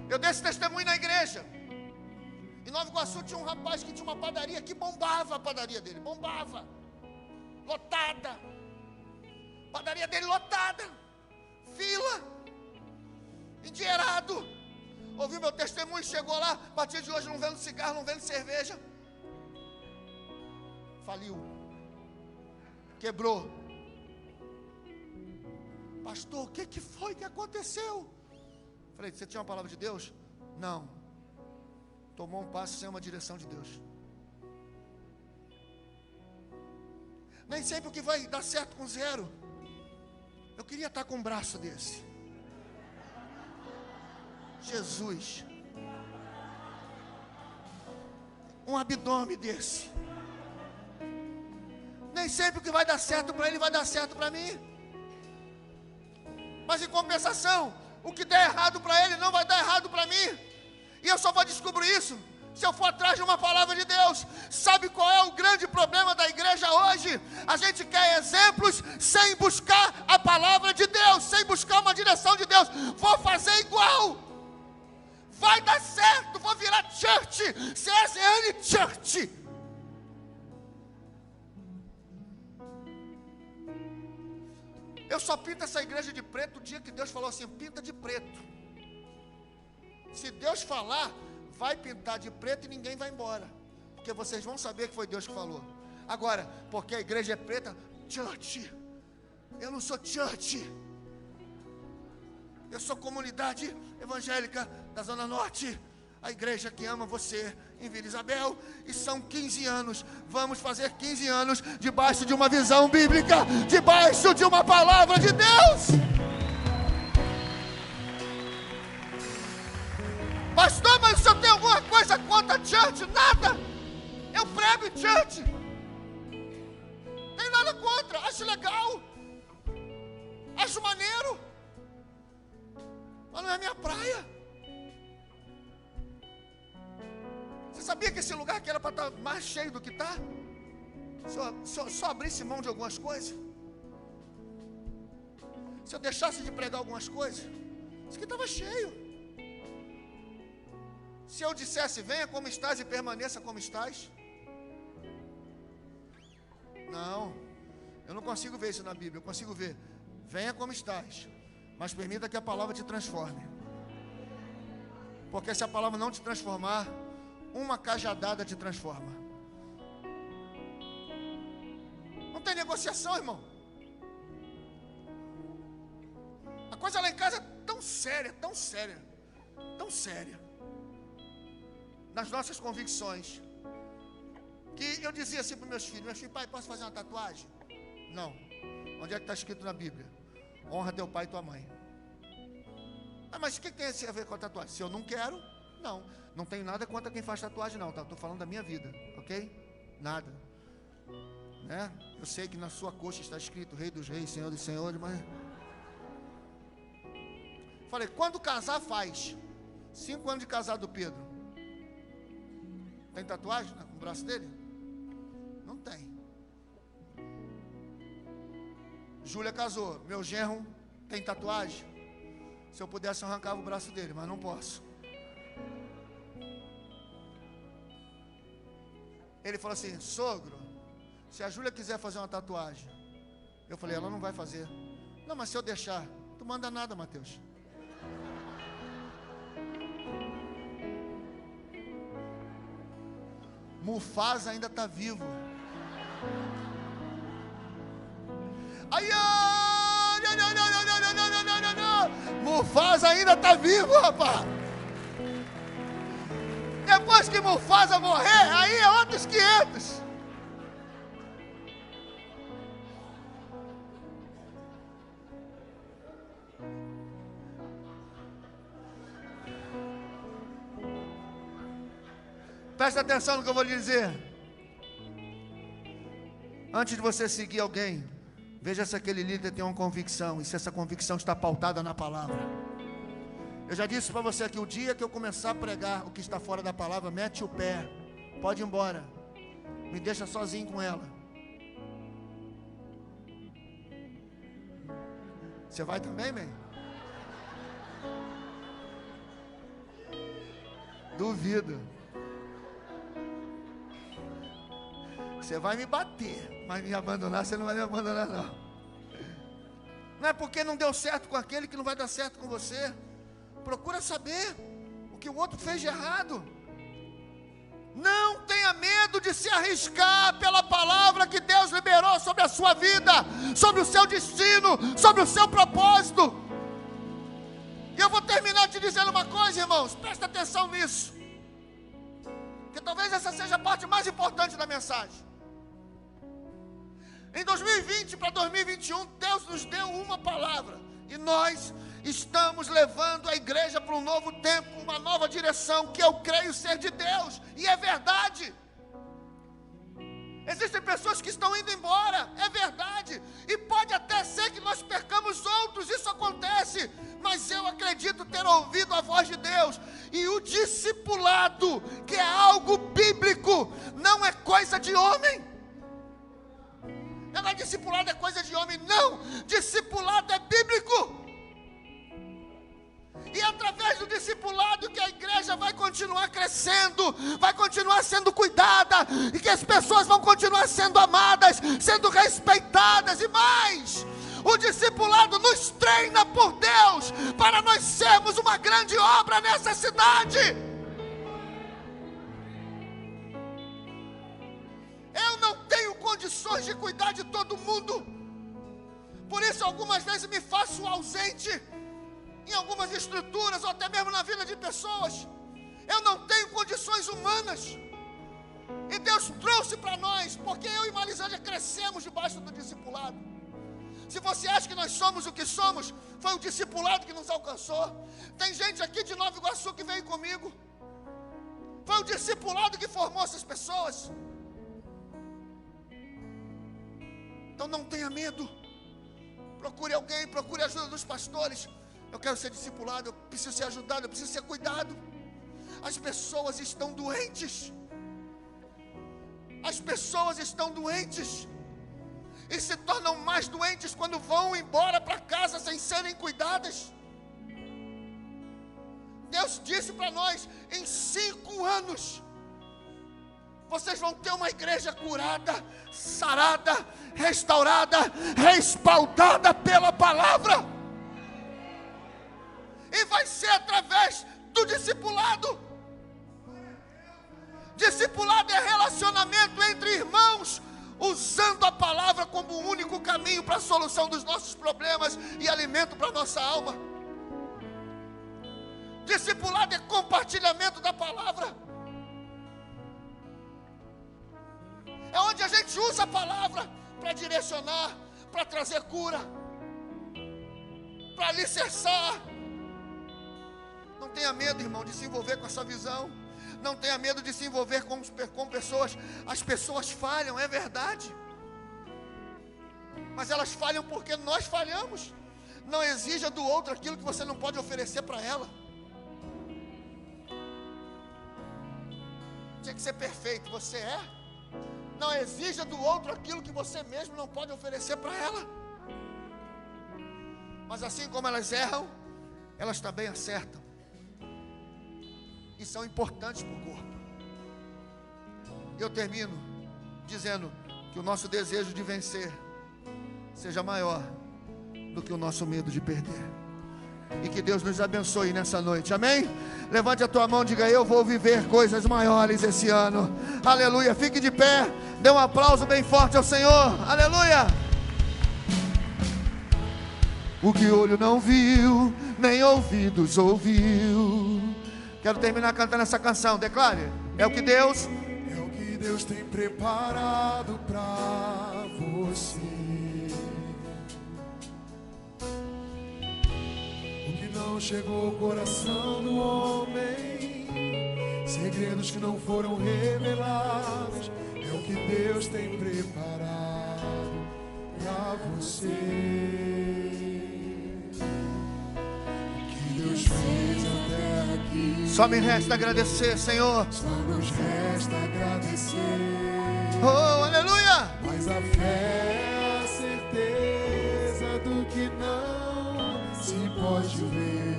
Eu dei esse testemunho na igreja. Em Nova Iguaçu tinha um rapaz que tinha uma padaria que bombava, a padaria dele, bombava. Lotada. Padaria dele lotada. Fila. Endinheirado. Ouviu meu testemunho, chegou lá, a partir de hoje não vendo cigarro, não vendo cerveja. Faliu, quebrou. Pastor, o que foi que aconteceu? Falei, você tinha uma palavra de Deus? Não. Tomou um passo sem uma direção de Deus. Nem sempre o que vai dar certo com 0. Eu queria estar com um braço desse. Jesus. Um abdômen desse. Nem sempre o que vai dar certo para ele vai dar certo para mim. Mas em compensação, o que der errado para ele não vai dar errado para mim. E eu só vou descobrir isso se eu for atrás de uma palavra de Deus. Sabe qual é o grande problema da igreja hoje? A gente quer exemplos sem buscar a palavra de Deus, sem buscar uma direção de Deus. Vou fazer igual. Vai dar certo, vou virar church, CSN Church. Eu só pinto essa igreja de preto o dia que Deus falou assim, pinta de preto. Se Deus falar, vai pintar de preto e ninguém vai embora. Porque vocês vão saber que foi Deus que falou. Agora, porque a igreja é preta, church. Eu não sou church. Eu sou comunidade evangélica da Zona Norte. A igreja que ama você em Vila Isabel. E são 15 anos. Vamos fazer 15 anos debaixo de uma visão bíblica, debaixo de uma palavra de Deus. Pastor, mas o senhor tem alguma coisa contra a church? Nada. Eu prego em church. Tem nada contra. Acho legal. Acho maneiro. Mas não é minha praia. Você sabia que esse lugar aqui era para estar mais cheio do que está? Se eu só abrisse mão de algumas coisas, se eu deixasse de pregar algumas coisas, isso aqui estava cheio. Se eu dissesse, venha como estás e permaneça como estás. Não, eu não consigo ver isso na Bíblia. Eu consigo ver, venha como estás, mas permita que a palavra te transforme. Porque se a palavra não te transformar, uma cajadada te transforma. Não tem negociação, irmão. A coisa lá em casa é tão séria, tão séria, tão séria, nas nossas convicções, que eu dizia assim para meus filhos, pai, posso fazer uma tatuagem? Não. Onde é que está escrito na Bíblia? Honra teu pai e tua mãe. Mas o que tem a ver com a tatuagem? Se eu não quero, Não tenho nada contra quem faz tatuagem não, tá? Estou falando da minha vida, ok? Nada, né? Eu sei que na sua coxa está escrito Rei dos Reis, Senhor dos Senhores, mas... Falei, quando casar faz. 5 anos de casado do Pedro. Tem tatuagem no braço dele? Não tem. Júlia casou, meu genro tem tatuagem. Se eu pudesse eu arrancava o braço dele, mas não posso. Ele falou assim, sogro, se a Júlia quiser fazer uma tatuagem, eu falei, ela não vai fazer. Não, mas se eu deixar, tu manda nada, Mateus. Mufasa ainda está vivo. Ai, Mufasa ainda está vivo, rapaz. Depois que Mufasa morrer, aí é outros 500. Presta atenção no que eu vou lhe dizer. Antes de você seguir alguém, veja se aquele líder tem uma convicção e se essa convicção está pautada na palavra. Eu já disse para você que o dia que eu começar a pregar o que está fora da palavra, mete o pé, pode ir embora, me deixa sozinho com ela. Você vai também, man? Duvido. Você vai me bater, mas me abandonar, você não vai me abandonar não. Não é porque não deu certo com aquele que não vai dar certo com você. Procura saber o que o outro fez de errado. Não tenha medo de se arriscar pela palavra que Deus liberou sobre a sua vida, sobre o seu destino, sobre o seu propósito. E eu vou terminar te dizendo uma coisa, irmãos, presta atenção nisso, que talvez essa seja a parte mais importante da mensagem. Em 2020 para 2021, Deus nos deu uma palavra, e nós estamos levando a igreja para um novo tempo, uma nova direção, que eu creio ser de Deus, e é verdade. Existem pessoas que estão indo embora, é verdade, e pode até ser que nós percamos outros, isso acontece, mas eu acredito ter ouvido a voz de Deus, e o discipulado, que é algo bíblico, não é coisa de homem. Não é discipulado é coisa de homem, não, discipulado é bíblico. E através do discipulado que a igreja vai continuar crescendo, vai continuar sendo cuidada, e que as pessoas vão continuar sendo amadas, sendo respeitadas, e mais, o discipulado nos treina por Deus, para nós sermos uma grande obra nessa cidade. Eu não tenho condições de cuidar de todo mundo, por isso algumas vezes me faço ausente em algumas estruturas, ou até mesmo na vida de pessoas. Eu não tenho condições humanas, e Deus trouxe para nós, porque eu e Marisângela crescemos debaixo do discipulado. Se você acha que nós somos o que somos, foi o discipulado que nos alcançou. Tem gente aqui de Nova Iguaçu que veio comigo, foi o discipulado que formou essas pessoas. Então não tenha medo, procure alguém, procure a ajuda dos pastores. Eu quero ser discipulado, eu preciso ser ajudado, eu preciso ser cuidado. As pessoas estão doentes. As pessoas estão doentes. E se tornam mais doentes quando vão embora para casa sem serem cuidadas. Deus disse para nós, em 5 anos, vocês vão ter uma igreja curada, sarada, restaurada, respaldada pela palavra. E vai ser através do discipulado. Discipulado é relacionamento entre irmãos, usando a palavra como o único caminho para a solução dos nossos problemas e alimento para a nossa alma. Discipulado é compartilhamento da palavra. É onde a gente usa a palavra para direcionar, para trazer cura, para alicerçar. Não tenha medo, irmão, de se envolver com essa visão. Não tenha medo de se envolver com pessoas. As pessoas falham, é verdade. Mas elas falham porque nós falhamos. Não exija do outro aquilo que você não pode oferecer para ela. Tinha que ser perfeito, você é. Não exija do outro aquilo que você mesmo não pode oferecer para ela. Mas assim como elas erram, elas também acertam. E são importantes para o corpo. Eu termino dizendo que o nosso desejo de vencer seja maior do que o nosso medo de perder. E que Deus nos abençoe nessa noite, amém? Levante a tua mão e diga: eu vou viver coisas maiores esse ano. Aleluia, fique de pé, dê um aplauso bem forte ao Senhor, aleluia. O que olho não viu, nem ouvidos ouviu. Quero terminar cantando essa canção, declare: é o que Deus tem preparado para você. O que não chegou ao coração do homem, segredos que não foram revelados, é o que Deus tem preparado para você. Deus fez até aqui. Só me resta agradecer, Senhor. Só nos resta agradecer. Oh, aleluia! Mas a fé é a certeza do que não se pode ver.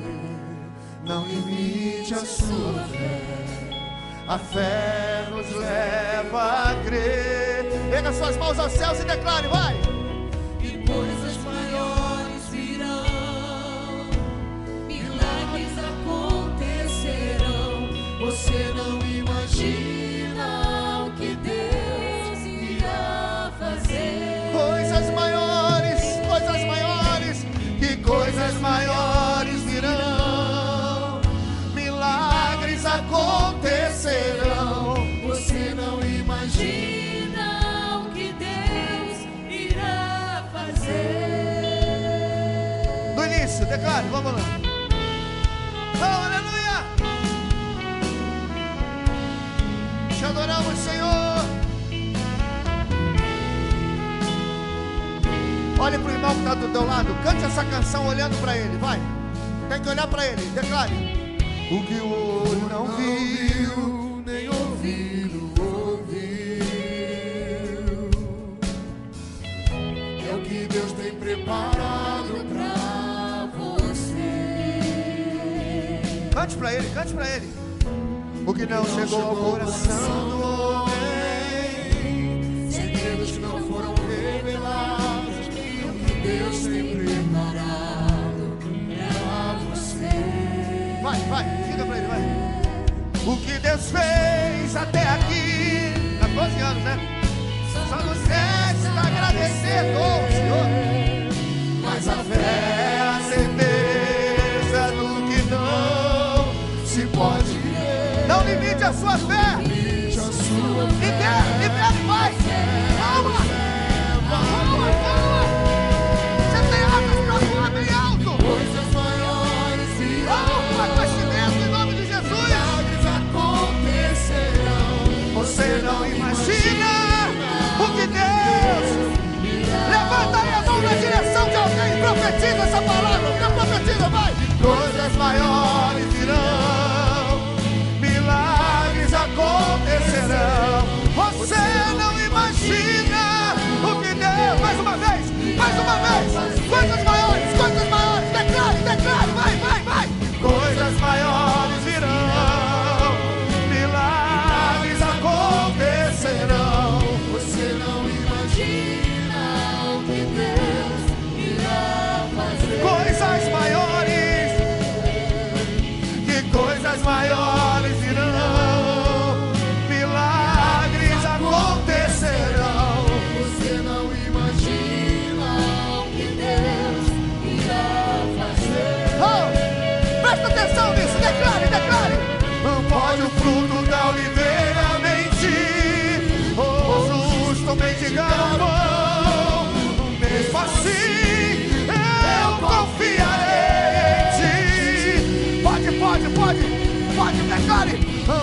Não limite a sua fé. A fé nos leva a crer. Pega suas mãos aos céus e declare, vai! E coisas maiores virão. Você não imagina o que Deus irá fazer. Coisas maiores, que coisas maiores virão. Milagres acontecerão. Você não imagina o que Deus irá fazer. Do início, declare, vamos lá. Oh, aleluia! Te adoramos, Senhor. Olhe para o irmão que está do teu lado. Cante essa canção olhando para ele, vai. Tem que olhar para ele, declare: o que o olho não viu, nem ouvido ouviu, é o que Deus tem preparado para você. Cante para ele, cante para ele. O que não chegou ao coração do homem, segredos que não foram revelados, é o que Deus tem preparado para você. Vai, diga pra ele, vai. O que Deus fez até aqui, há 12 anos, né? Só nos resta agradecer, oh Senhor. Mas a fé é a certeza do que não se pode ver. Não limite a sua fé. Libera e vai. Calma. Você tem asas pra voar bem alto. Coisas maiores virão. Conhecimento em nome de Jesus. Milagres acontecerão. Você não imagina o que Deus. Levanta aí a mão na direção de alguém e profetiza essa palavra. Profetiza, vai. Coisas maiores virão. Milagres acontecerão. Você não imagina o que Deus. Mais uma vez. Coisas maiores. Declare, vai. Coisas maiores virão. Milagres acontecerão. Você não imagina o que Deus irá fazer. Coisas maiores. Que coisas maiores virão. Milagres acontecerão. Você não imagina o que Deus irá fazer. Oh, presta atenção nisso, declare. Não pode o fruto da oliveira mentir, o justo mendigar pão. Mesmo assim, eu confiarei em ti. Pode. declare: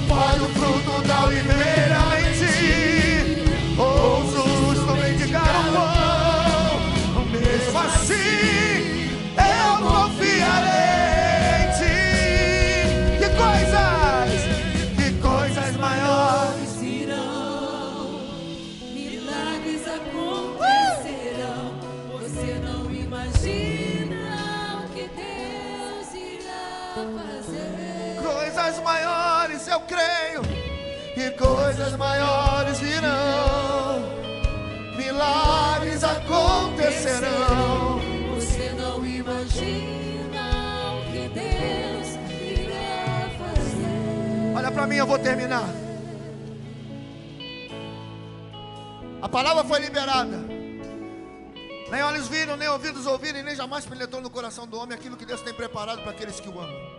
pode o fruto da oliveira em ti, ouso justo mendigar o pão, mesmo assim eu confiarei em ti. Que coisas maiores virão, milagres acontecerão. Você não imagina o que Deus irá fazer. Coisas maiores, eu creio, que coisas maiores virão, milagres acontecerão. Você não imagina o que Deus irá fazer. Olha para mim, eu vou terminar. A palavra foi liberada. Nem olhos viram, nem ouvidos ouviram, e nem jamais penetrou no coração do homem aquilo que Deus tem preparado para aqueles que o amam.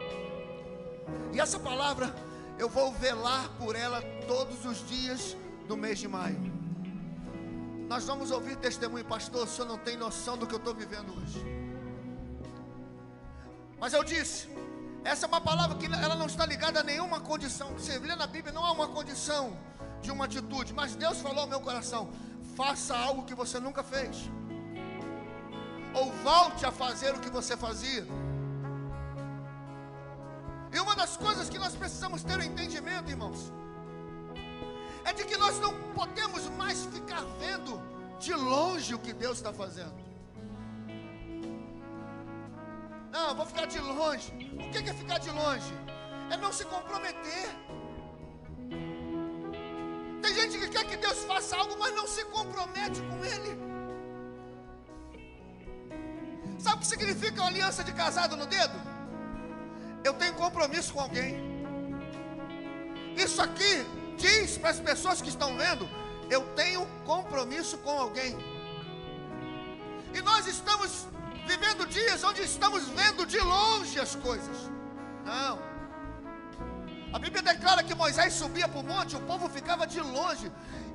E essa palavra, eu vou velar por ela todos os dias do mês de maio. Nós vamos ouvir testemunho. Pastor, o senhor não tem noção do que eu estou vivendo hoje. Mas eu disse, essa é uma palavra que ela não está ligada a nenhuma condição. Você lê na Bíblia, não há uma condição de uma atitude. Mas Deus falou ao meu coração: faça algo que você nunca fez, ou volte a fazer o que você fazia. E uma das coisas que nós precisamos ter o entendimento, irmãos, é de que nós não podemos mais ficar vendo de longe o que Deus está fazendo. Não, vou ficar de longe. O que é ficar de longe? É não se comprometer. Tem gente que quer que Deus faça algo, mas não se compromete com Ele. Sabe o que significa uma aliança de casado no dedo? Eu tenho compromisso com alguém. Isso aqui diz para as pessoas que estão vendo: eu tenho compromisso com alguém. E nós estamos vivendo dias onde estamos vendo de longe as coisas. Não. A Bíblia declara que Moisés subia para o monte, o povo ficava de longe,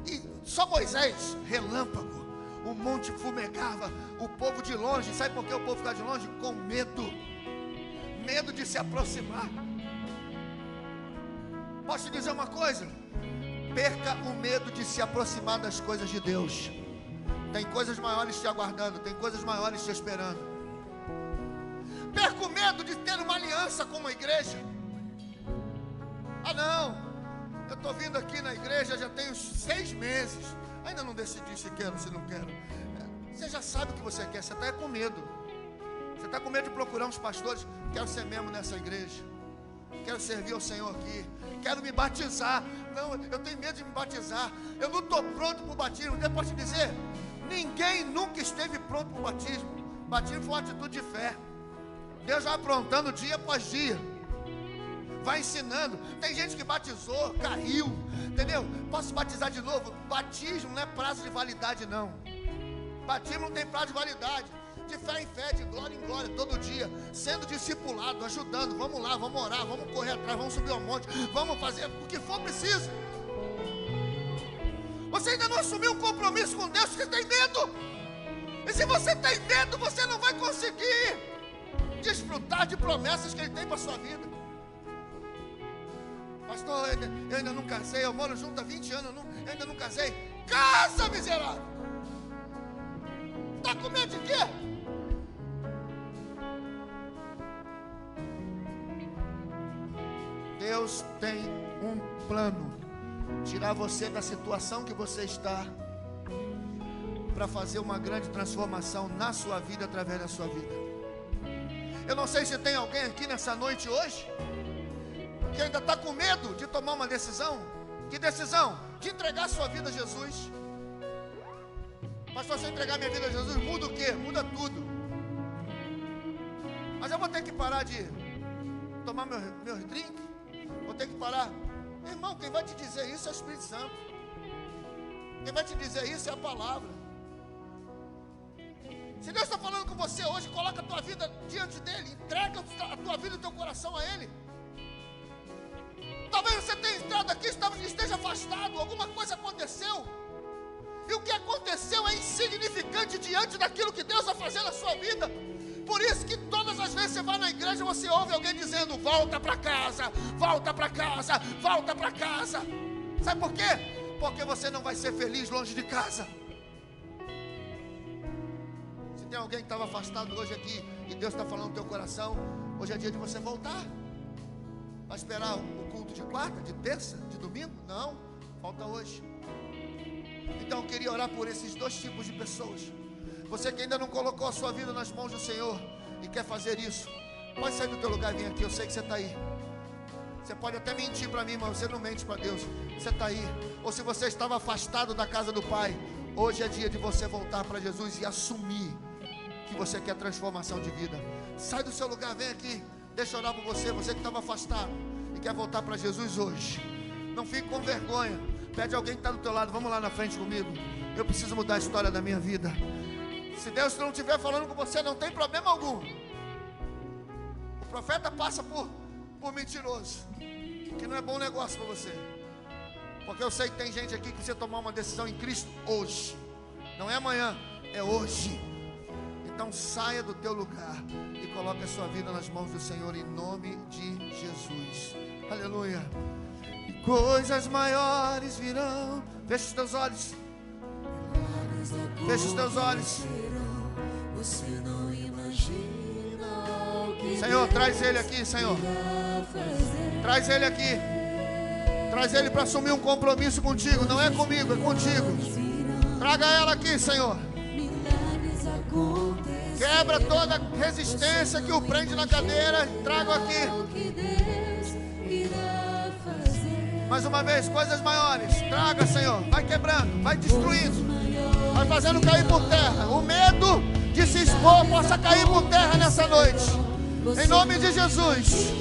e só Moisés, relâmpago, o monte fumegava, o povo de longe. Sabe por que o povo ficava de longe? Com medo. Medo de se aproximar. Posso te dizer uma coisa? Perca o medo de se aproximar das coisas de Deus. Tem coisas maiores te aguardando, tem coisas maiores te esperando. Perca o medo de ter uma aliança com uma igreja. Ah não, eu estou vindo aqui na igreja já tem uns 6 meses, ainda não decidi se quero ou se não quero. Você já sabe o que você quer, você está com medo. Você está com medo de procurar uns pastores. Quero ser membro nessa igreja, quero servir ao Senhor aqui, quero me batizar. Não, eu tenho medo de me batizar, eu não estou pronto para o batismo. Eu posso te dizer, ninguém nunca esteve pronto para o batismo. Batismo foi uma atitude de fé. Deus vai aprontando dia após dia, vai ensinando. Tem gente que batizou, caiu, entendeu? Posso batizar de novo? Batismo não é prazo de validade, não. Batismo não tem prazo de validade. De fé em fé, de glória em glória, todo dia, sendo discipulado, ajudando. Vamos lá, vamos orar, vamos correr atrás, vamos subir ao monte, vamos fazer o que for preciso. Você ainda não assumiu um compromisso com Deus, você tem medo. E se você tem medo, você não vai conseguir desfrutar de promessas que Ele tem para a sua vida. Pastor, eu ainda não casei, eu moro junto há 20 anos, eu ainda não casei. Casa, miserável! Está com medo de quê? Deus tem um plano: tirar você da situação que você está, para fazer uma grande transformação na sua vida, através da sua vida. Eu não sei se tem alguém aqui nessa noite hoje que ainda está com medo de tomar uma decisão. Que decisão? De entregar sua vida a Jesus. Pastor, se eu entregar minha vida a Jesus, muda o quê? Muda tudo. Mas eu vou ter que parar de tomar meus drinks. Vou ter que parar. Irmão, quem vai te dizer isso é o Espírito Santo. Quem vai te dizer isso é a palavra. Se Deus está falando com você hoje, coloca a tua vida diante dEle. Entrega a tua vida e o teu coração a Ele. Talvez você tenha entrado aqui, esteja afastado. Alguma coisa aconteceu. E o que aconteceu é insignificante diante daquilo que Deus vai fazer na sua vida. Por isso que todas as vezes você vai na igreja, você ouve alguém dizendo: volta para casa, volta para casa, volta para casa. Sabe por quê? Porque você não vai ser feliz longe de casa. Se tem alguém que estava afastado hoje aqui e Deus está falando no teu coração, hoje é dia de você voltar. Vai esperar o culto de quarta, de terça, de domingo? Não, falta hoje. Então eu queria orar por esses dois tipos de pessoas. Você que ainda não colocou a sua vida nas mãos do Senhor e quer fazer isso, pode sair do teu lugar e vir aqui. Eu sei que você está aí. Você pode até mentir para mim, mas você não mente para Deus. Você está aí. Ou se você estava afastado da casa do Pai, hoje é dia de você voltar para Jesus e assumir que você quer transformação de vida. Sai do seu lugar, vem aqui. Deixa eu orar por você, você que estava afastado e quer voltar para Jesus hoje. Não fique com vergonha. Pede alguém que está do teu lado: vamos lá na frente comigo. Eu preciso mudar a história da minha vida. Se Deus não estiver falando com você, não tem problema algum. O profeta passa por mentiroso, que não é bom negócio para você. Porque eu sei que tem gente aqui que precisa tomar uma decisão em Cristo hoje. Não é amanhã, é hoje. Então saia do teu lugar e coloque a sua vida nas mãos do Senhor, em nome de Jesus. Aleluia. E coisas maiores virão. Feche os teus olhos. Feche os teus olhos. Você não imagina o que Senhor, traz ele aqui, Senhor. Traz ele aqui. Traz ele para assumir um compromisso contigo. Não é comigo, é contigo. Traga ela aqui, Senhor. Quebra toda resistência que o prende na cadeira. Traga aqui. Mais uma vez, coisas maiores. Traga, Senhor. Vai quebrando, vai destruindo, vai fazendo cair por terra. O medo de se expor possa cair por terra nessa noite. Em nome de Jesus.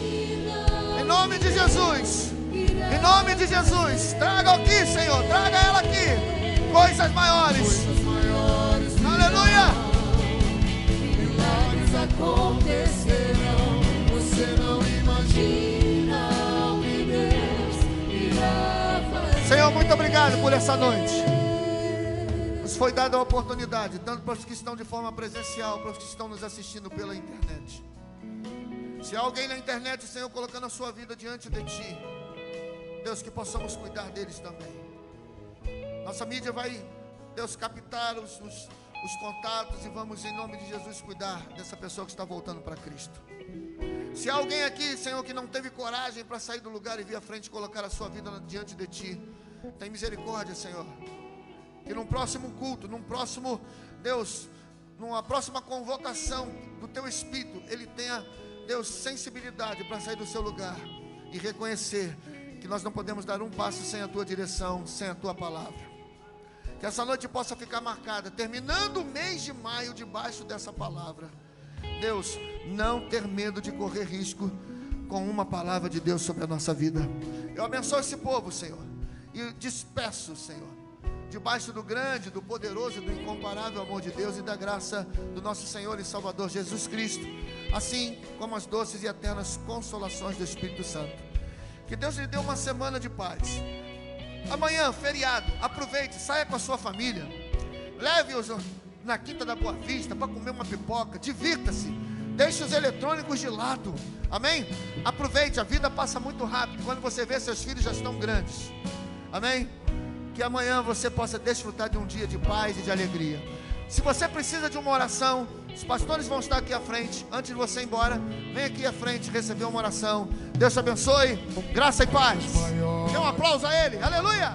Em nome de Jesus. Em nome de Jesus. Traga aqui, Senhor. Traga ela aqui. Coisas maiores. Aleluia. milagres acontecerão. Você não imagina o que Deus irá fazer. Senhor, muito obrigado por essa noite. Nos foi dada a oportunidade, tanto para os que estão de forma presencial, para os que estão nos assistindo pela internet. Se há alguém na internet, Senhor, colocando a sua vida diante de Ti, Deus, que possamos cuidar deles também. Nossa mídia vai, Deus, captar os contatos e vamos, em nome de Jesus, cuidar dessa pessoa que está voltando para Cristo. Se há alguém aqui, Senhor, que não teve coragem para sair do lugar e vir à frente e colocar a sua vida diante de Ti, tem misericórdia, Senhor. Que num próximo culto, num próximo, Deus, numa próxima convocação do Teu Espírito, ele tenha, Deus, sensibilidade para sair do seu lugar e reconhecer que nós não podemos dar um passo sem a Tua direção, sem a Tua palavra. Que essa noite possa ficar marcada, terminando o mês de maio, debaixo dessa palavra. Deus, não ter medo de correr risco com uma palavra de Deus sobre a nossa vida. Eu abençoo esse povo, Senhor, e despeço, Senhor, debaixo do grande, do poderoso e do incomparável amor de Deus e da graça do nosso Senhor e Salvador Jesus Cristo, assim como as doces e eternas consolações do Espírito Santo. Que Deus lhe dê uma semana de paz. Amanhã, feriado, aproveite, saia com a sua família, leve-os na Quinta da Boa Vista para comer uma pipoca, divirta-se, deixe os eletrônicos de lado, amém? Aproveite, a vida passa muito rápido, quando você vê, seus filhos já estão grandes, amém? Que amanhã você possa desfrutar de um dia de paz e de alegria. Se você precisa de uma oração, os pastores vão estar aqui à frente. Antes de você ir embora, vem aqui à frente receber uma oração. Deus te abençoe, graça e paz. Dê um aplauso a Ele, aleluia.